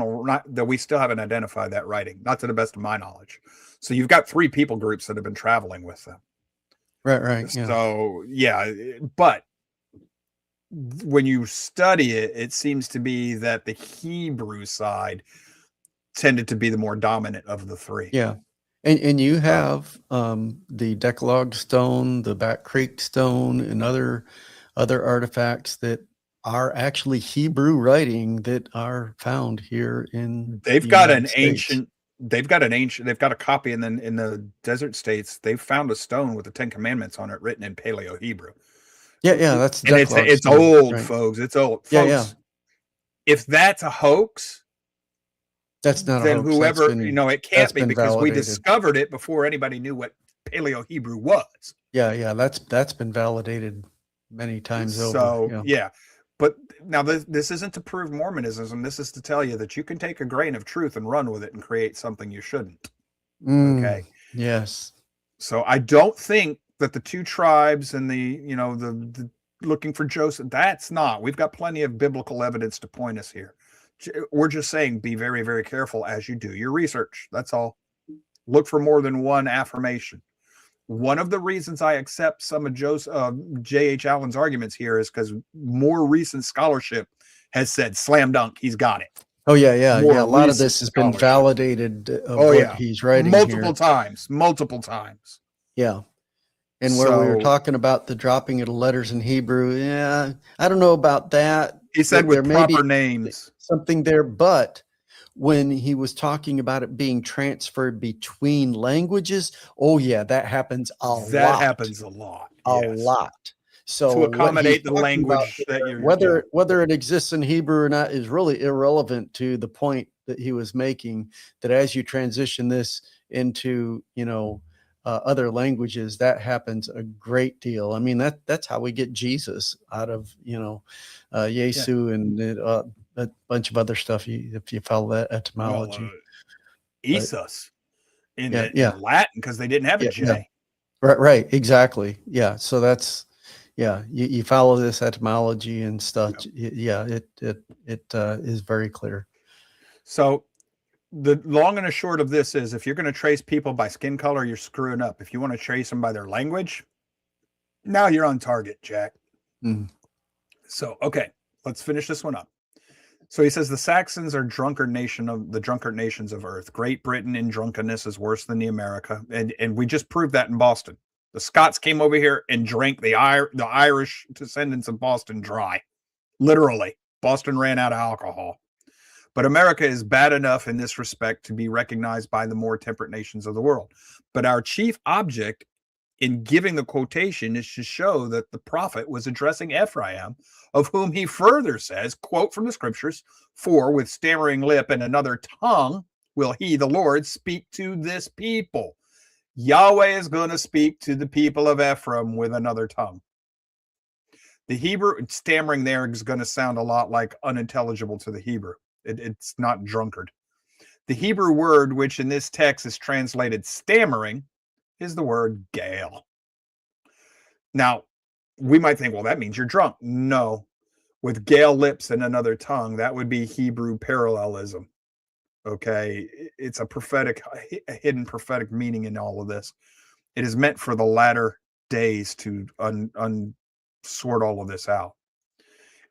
that we still haven't identified that writing, not to the best of my knowledge. So you've got 3 people groups that have been traveling with them. Right. So but when you study it, it seems to be that the Hebrew side tended to be the more dominant of the 3. Yeah. And you have the Decalogue stone, the Back Creek stone, and other artifacts that are actually Hebrew writing that are found here in They've got a copy in the desert states. They've found a stone with the 10 Commandments on it written in Paleo Hebrew. Yeah, that's and it's old, right? Folks. It's old, folks. Yeah. If that's a hoax, that's not then a hoax. Whoever it can't be, because we discovered it before anybody knew what Paleo Hebrew was. Yeah, that's been validated many times over. So but now this isn't to prove Mormonism. This is to tell you that you can take a grain of truth and run with it and create something you shouldn't. Okay. Yes. So I don't think that the 2 tribes and the looking for Joseph, that's not. We've got plenty of biblical evidence to point us here. We're just saying be very, very careful as you do your research. That's all. Look for more than one affirmation. One of the reasons I accept some of J.H. Allen's arguments here is because more recent scholarship has said slam dunk, he's got it. Oh yeah. A lot of this has been validated what he's writing multiple times. Yeah. And where we were talking about the dropping of the letters in Hebrew, I don't know about that. He said with proper names. Something there, but when he was talking about it being transferred between languages, that happens a lot. That happens a lot. A lot. So to accommodate the language that you're whether it exists in Hebrew or not is really irrelevant to the point that he was making, that as you transition this into, other languages, that happens a great deal. I mean, that's how we get Jesus out of, Yesu and a bunch of other stuff. If you follow that etymology, Isus in Latin, because they didn't have a J. Yeah. Right. Exactly. Yeah. So that's, you follow this etymology and stuff. It is very clear. So the long and the short of this is, if you're going to trace people by skin color, you're screwing up. If you want to trace them by their language, now you're on target, Jack. So, okay, let's finish this one up. So he says the Saxons are the drunkard nations of earth. Great Britain in drunkenness is worse than the America. And we just proved that in Boston. The Scots came over here and drank the Irish descendants of Boston dry. Literally. Boston ran out of alcohol. But America is bad enough in this respect to be recognized by the more temperate nations of the world. But our chief object in giving the quotation is to show that the prophet was addressing Ephraim, of whom he further says, quote from the scriptures, "For with stammering lip and another tongue will he, the Lord, speak to this people." Yahweh is going to speak to the people of Ephraim with another tongue. The Hebrew stammering there is going to sound a lot like unintelligible to the Hebrew. It's not drunkard. The Hebrew word, which in this text is translated stammering, is the word gale. Now, we might think, well, that means you're drunk. No. With gale lips and another tongue, that would be Hebrew parallelism. Okay? It's a hidden prophetic meaning in all of this. It is meant for the latter days to sort all of this out.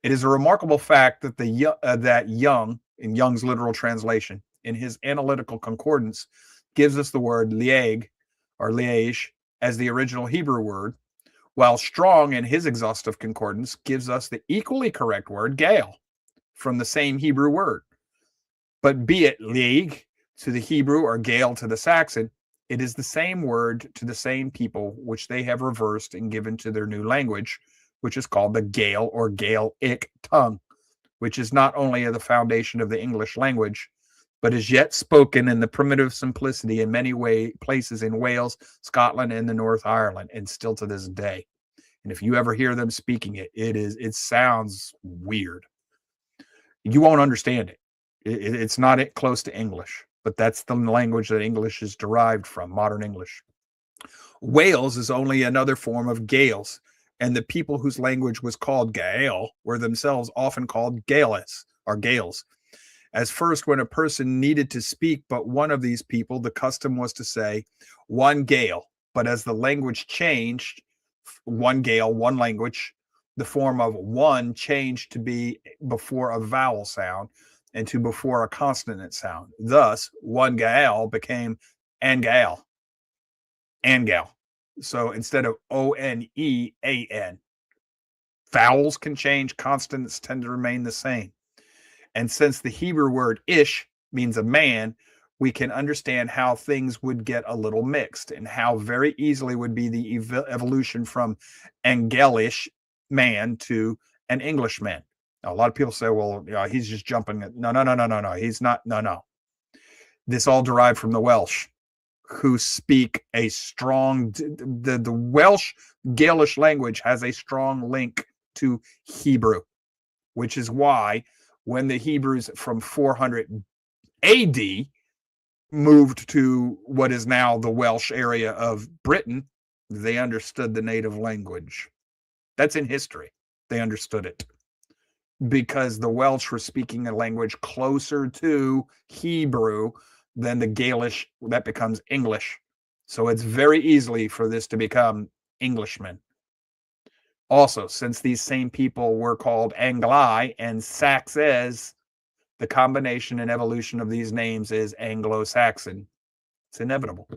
It is a remarkable fact that that Young, in Young's literal translation, in his analytical concordance, gives us the word lieg or liege as the original Hebrew word, while Strong in his exhaustive concordance gives us the equally correct word gale from the same Hebrew word. But be it lieg to the Hebrew or gale to the Saxon, it is the same word to the same people, which they have reversed and given to their new language, which is called the Gael or Gaelic tongue, which is not only the foundation of the English language, but is yet spoken in the primitive simplicity in many places in Wales, Scotland, and the North Ireland, and still to this day. And if you ever hear them speaking it, it sounds weird. You won't understand it. It's not close to English, but that's the language that English is derived from, modern English. Wales is only another form of Gaels, and the people whose language was called Gael were themselves often called Gaelis or Gaels. As first, when a person needed to speak but one of these people, the custom was to say one Gael. But as the language changed, one Gael, one language, the form of one changed to be before a vowel sound and to before a consonant sound. Thus, one Gael became Angael. Angael. So instead of O-N-E-A-N, vowels can change, consonants tend to remain the same. And since the Hebrew word ish means a man, we can understand how things would get a little mixed and how very easily would be the evolution from Angelish man to an Englishman. Now, a lot of people say, well, he's just jumping. No. He's not. No. This all derived from the Welsh, who speak a strong, the Welsh Gaelish language has a strong link to Hebrew, which is why when the Hebrews from 400 AD moved to what is now the Welsh area of Britain, they understood the native language. That's in history. They understood it because the Welsh were speaking a language closer to Hebrew than the Gaelish that becomes English. So it's very easily for this to become Englishmen. Also, since these same people were called Angli and Saxes, the combination and evolution of these names is Anglo-Saxon. It's inevitable.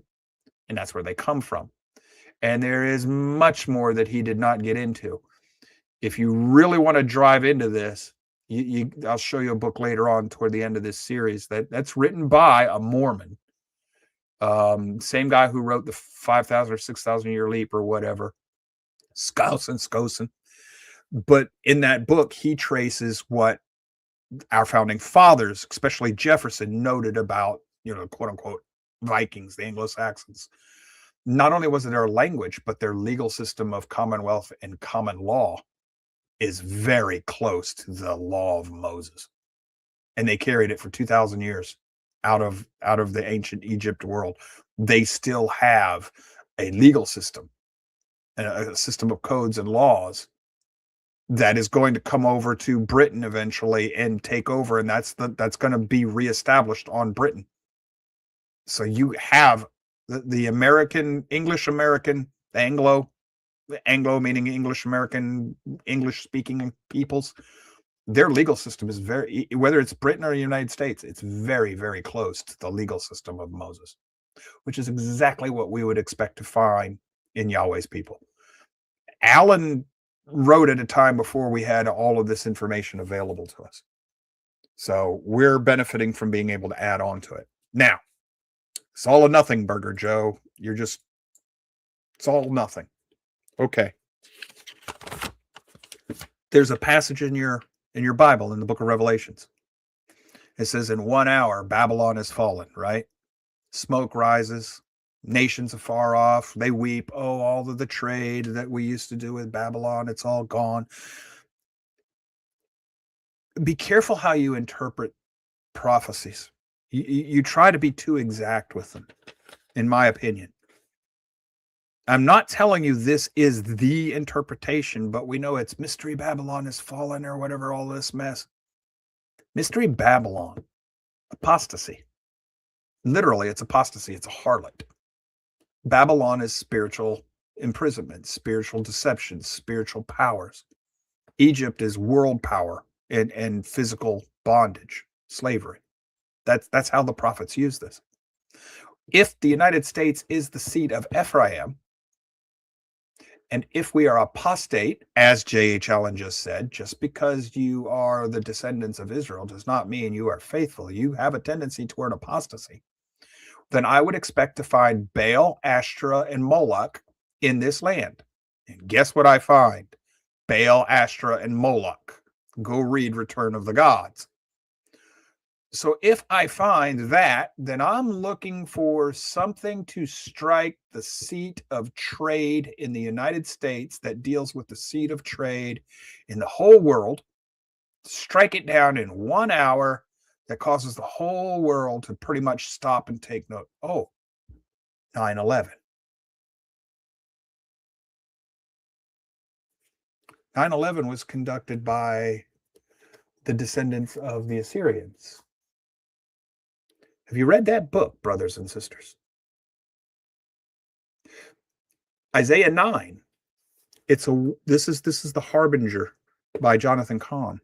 And that's where they come from. And there is much more that he did not get into. If you really want to drive into this, I'll show you a book later on toward the end of this series that's written by a Mormon. Same guy who wrote the 5,000 or 6,000 year leap or whatever. Skosen. But in that book, he traces what our founding fathers, especially Jefferson, noted about, quote unquote, Vikings, the Anglo-Saxons. Not only was it their language, but their legal system of commonwealth and common law is very close to the law of Moses. And they carried it for 2,000 years out of the ancient Egypt world. They still have a legal system, a system of codes and laws that is going to come over to Britain eventually and take over. And that's going to be reestablished on Britain. So you have the American, English American, Anglo meaning English American, English speaking peoples. Their legal system is whether it's Britain or the United States, it's very, very close to the legal system of Moses, which is exactly what we would expect to find in Yahweh's people. Allen wrote at a time before we had all of this information available to us. So we're benefiting from being able to add on to it. Now, it's all or nothing burger, Joe. It's all nothing. Okay. There's a passage in your Bible, in the book of Revelations. It says, in 1 hour, Babylon has fallen, right? Smoke rises, nations afar off, they weep. Oh, all of the trade that we used to do with Babylon, it's all gone. Be careful how you interpret prophecies. You try to be too exact with them, in my opinion. I'm not telling you this is the interpretation, but we know it's Mystery Babylon has fallen or whatever, all this mess. Mystery Babylon, apostasy. Literally, it's apostasy. It's a harlot. Babylon is spiritual imprisonment, spiritual deception, spiritual powers. Egypt is world power and physical bondage, slavery. That's how the prophets use this. If the United States is the seat of Ephraim, and if we are apostate, as J.H. Allen just said, just because you are the descendants of Israel does not mean you are faithful. You have a tendency toward apostasy. Then I would expect to find Baal, Ashtoreth, and Moloch in this land. And guess what I find? Baal, Ashtoreth, and Moloch. Go read Return of the Gods. So if I find that, then I'm looking for something to strike the seat of trade in the United States that deals with the seat of trade in the whole world. Strike it down in 1 hour that causes the whole world to pretty much stop and take note. Oh, 9/11. 9/11 was conducted by the descendants of the Assyrians. Have you read that book, brothers and sisters? Isaiah 9. This is the Harbinger by Jonathan Cahn.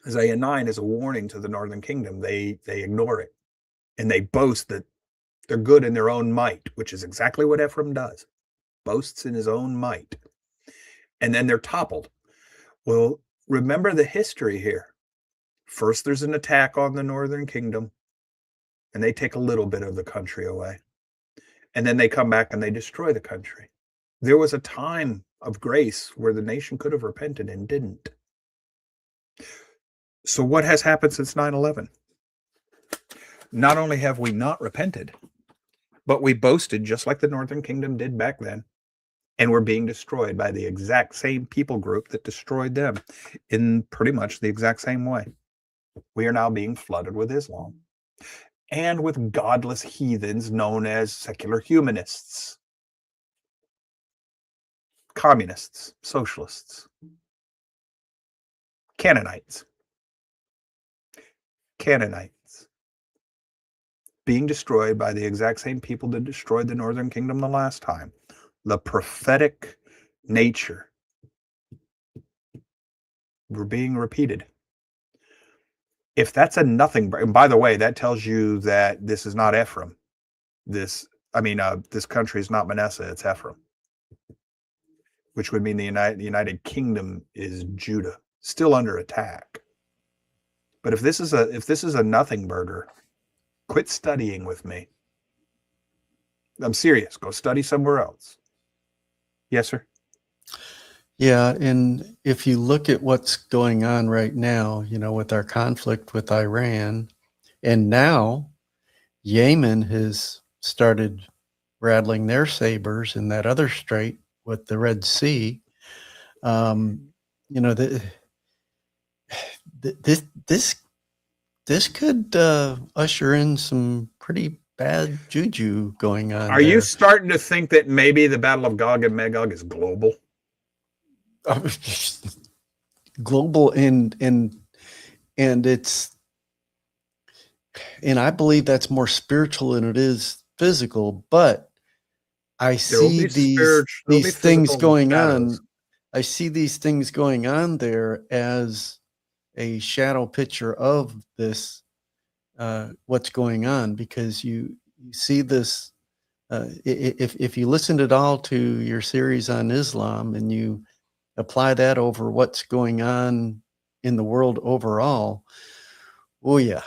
Isaiah 9 is a warning to the northern kingdom. They ignore it, and they boast that they're good in their own might, which is exactly what Ephraim does. Boasts in his own might. And then they're toppled. Well, remember the history here. First, there's an attack on the northern kingdom, and they take a little bit of the country away. And then they come back and they destroy the country. There was a time of grace where the nation could have repented and didn't. So what has happened since 9/11? Not only have we not repented, but we boasted just like the northern kingdom did back then. And we're being destroyed by the exact same people group that destroyed them in pretty much the exact same way. We are now being flooded with Islam and with godless heathens known as secular humanists, communists, socialists, Canaanites, being destroyed by the exact same people that destroyed the northern kingdom the last time. The prophetic nature. We're being repeated. If that's a nothing, and by the way, that tells you that this is not Ephraim. This country is not Manasseh, it's Ephraim. Which would mean the United Kingdom is Judah, still under attack. But if this is a nothing burger, quit studying with me. I'm serious. Go study somewhere else. Yes, sir. Yeah, and if you look at what's going on right now, with our conflict with Iran, and now Yemen has started rattling their sabers in that other strait with the Red Sea. This could usher in some pretty bad juju going on. Are you starting to think that maybe the Battle of Gog and Magog is global? Global and it's, and I believe that's more spiritual than it is physical, but I see these things going on. I see these things going on there as a shadow picture of this, what's going on, because you see this, if you listened at all to your series on Islam and you apply that over what's going on in the world overall, Oh yeah,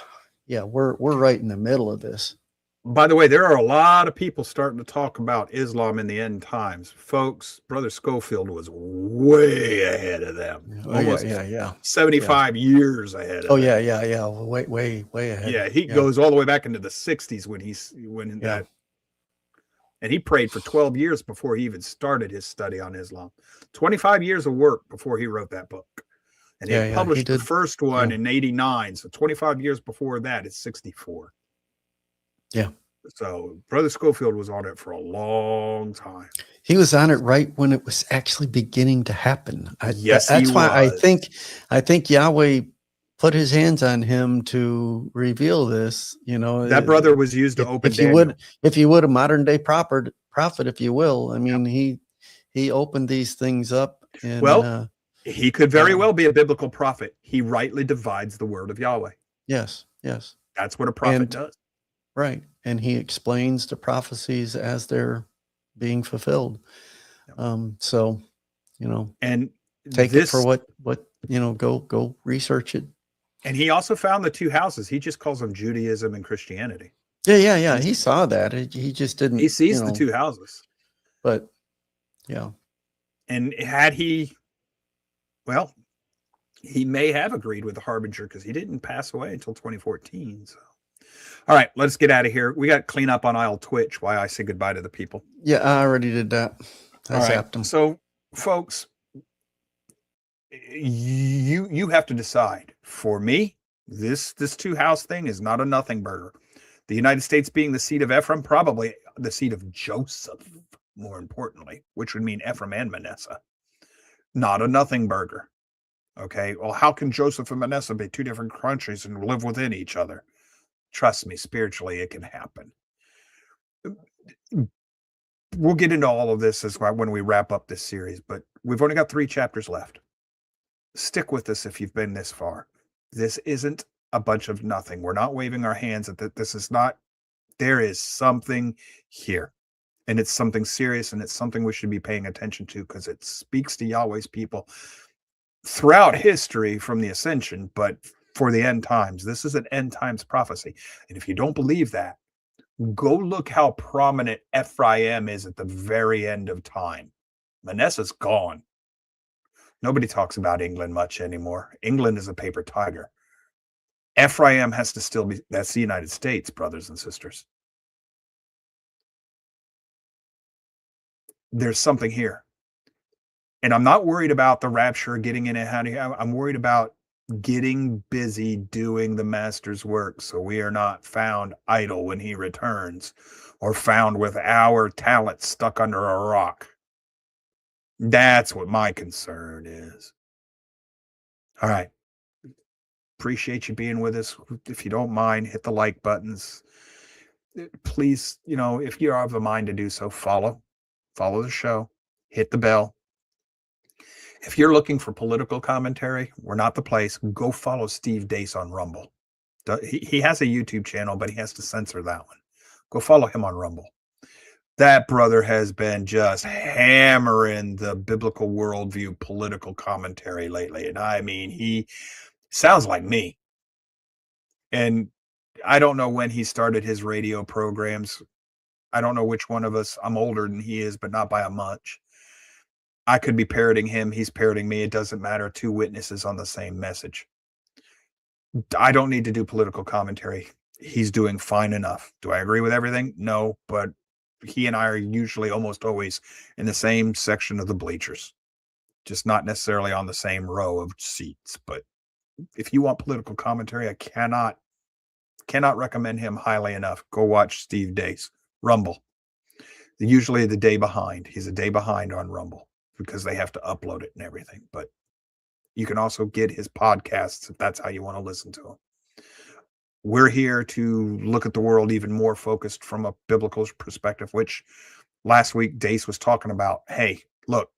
yeah. We're right in the middle of this. By the way, there are a lot of people starting to talk about Islam in the end times. Folks, Brother Skofield was way ahead of them. Oh Almost yeah. 75 years ahead of Oh them. yeah. Way ahead. Yeah, he goes all the way back into the 60s Yeah. and he prayed for 12 years before he even started his study on Islam. 25 years of work before he wrote that book. And he published the first one in 89. So 25 years before that, it's 64. Yeah. So Brother Skofield was on it for a long time. He was on it right when it was actually beginning to happen. Yes, that's why I think Yahweh put his hands on him to reveal this. You know, that brother was used to open. If you would, a modern day prophet, if you will. I mean, he opened these things up. And, he could very well be a biblical prophet. He rightly divides the word of Yahweh. Yes. That's what a prophet does. Right. And he explains the prophecies as they're being fulfilled. So, and take it for what, go research it. And he also found the two houses. He just calls them Judaism and Christianity. Yeah. He saw that. He just didn't. He sees the two houses. But, yeah. And had he may have agreed with the Harbinger because he didn't pass away until 2014. So. All right, let's get out of here. We got to clean up on aisle Twitch while I say goodbye to the people. Yeah, I already did that. I zapped them. So, folks, you have to decide. For me, this two-house thing is not a nothing burger. The United States being the seat of Ephraim, probably the seat of Joseph, more importantly, which would mean Ephraim and Manasseh. Not a nothing burger. Okay, well, how can Joseph and Manasseh be two different countries and live within each other? Trust me, spiritually, it can happen. We'll get into all of this when we wrap up this series, but we've only got 3 chapters left. Stick with us if you've been this far. This isn't a bunch of nothing. We're not waving our hands at that. This is not. There is something here, and it's something serious, and it's something we should be paying attention to because it speaks to Yahweh's people throughout history from the ascension, but for the end times. This is an end times prophecy. And if you don't believe that, go look how prominent Ephraim is at the very end of time. Manasseh's gone. Nobody talks about England much anymore. England is a paper tiger. Ephraim has to still be, that's the United States, brothers and sisters. There's something here. And I'm not worried about the rapture, getting in and out. I'm worried about getting busy doing the master's work so we are not found idle when he returns or found with our talent stuck under a rock. That's what my concern is. All right. Appreciate you being with us. If you don't mind, hit the like buttons. Please, if you have a mind to do so, follow the show, hit the bell. If you're looking for political commentary, we're not the place. Go follow Steve Dace on Rumble. He has a YouTube channel, but he has to censor that one. Go follow him on Rumble. That brother has been just hammering the biblical worldview political commentary lately. And I mean, he sounds like me. And I don't know when he started his radio programs. I don't know which one of us. I'm older than he is, but not by a much. I could be parroting him. He's parroting me. It doesn't matter. 2 witnesses on the same message. I don't need to do political commentary. He's doing fine enough. Do I agree with everything? No, but he and I are usually almost always in the same section of the bleachers, just not necessarily on the same row of seats. But if you want political commentary, I cannot recommend him highly enough. Go watch Steve Dace. Rumble. Usually the day behind. He's a day behind on Rumble because they have to upload it and everything. But you can also get his podcasts if that's how you want to listen to him. We're here to look at the world even more focused from a biblical perspective, which last week Dace was talking about. Hey, look,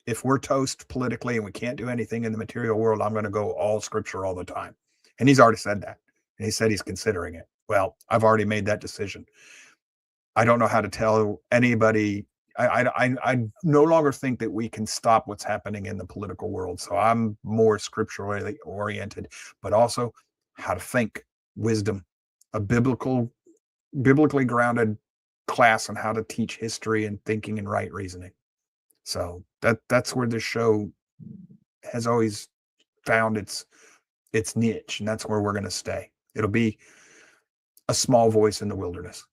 if we're toast politically and we can't do anything in the material world, I'm going to go all scripture all the time. And he's already said that. And he said he's considering it. Well, I've already made that decision. I don't know how to tell anybody. I no longer think that we can stop what's happening in the political world. So I'm more scripturally oriented, but also how to think, wisdom, a biblically grounded class on how to teach history and thinking and right reasoning. So that's where this show has always found its niche, and that's where we're going to stay. It'll be a small voice in the wilderness,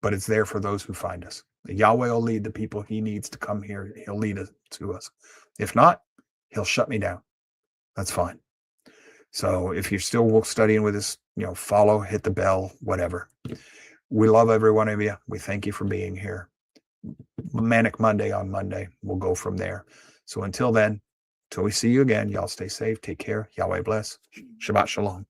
but it's there for those who find us. Yahweh will lead the people he needs to come here. He'll lead us to us. If not, he'll shut me down. That's fine. So if you're still studying with us, follow, hit the bell, whatever. We love every one of you. We thank you for being here. Manic Monday on Monday. We'll go from there. So until then, till we see you again, y'all stay safe. Take care. Yahweh bless. Shabbat shalom.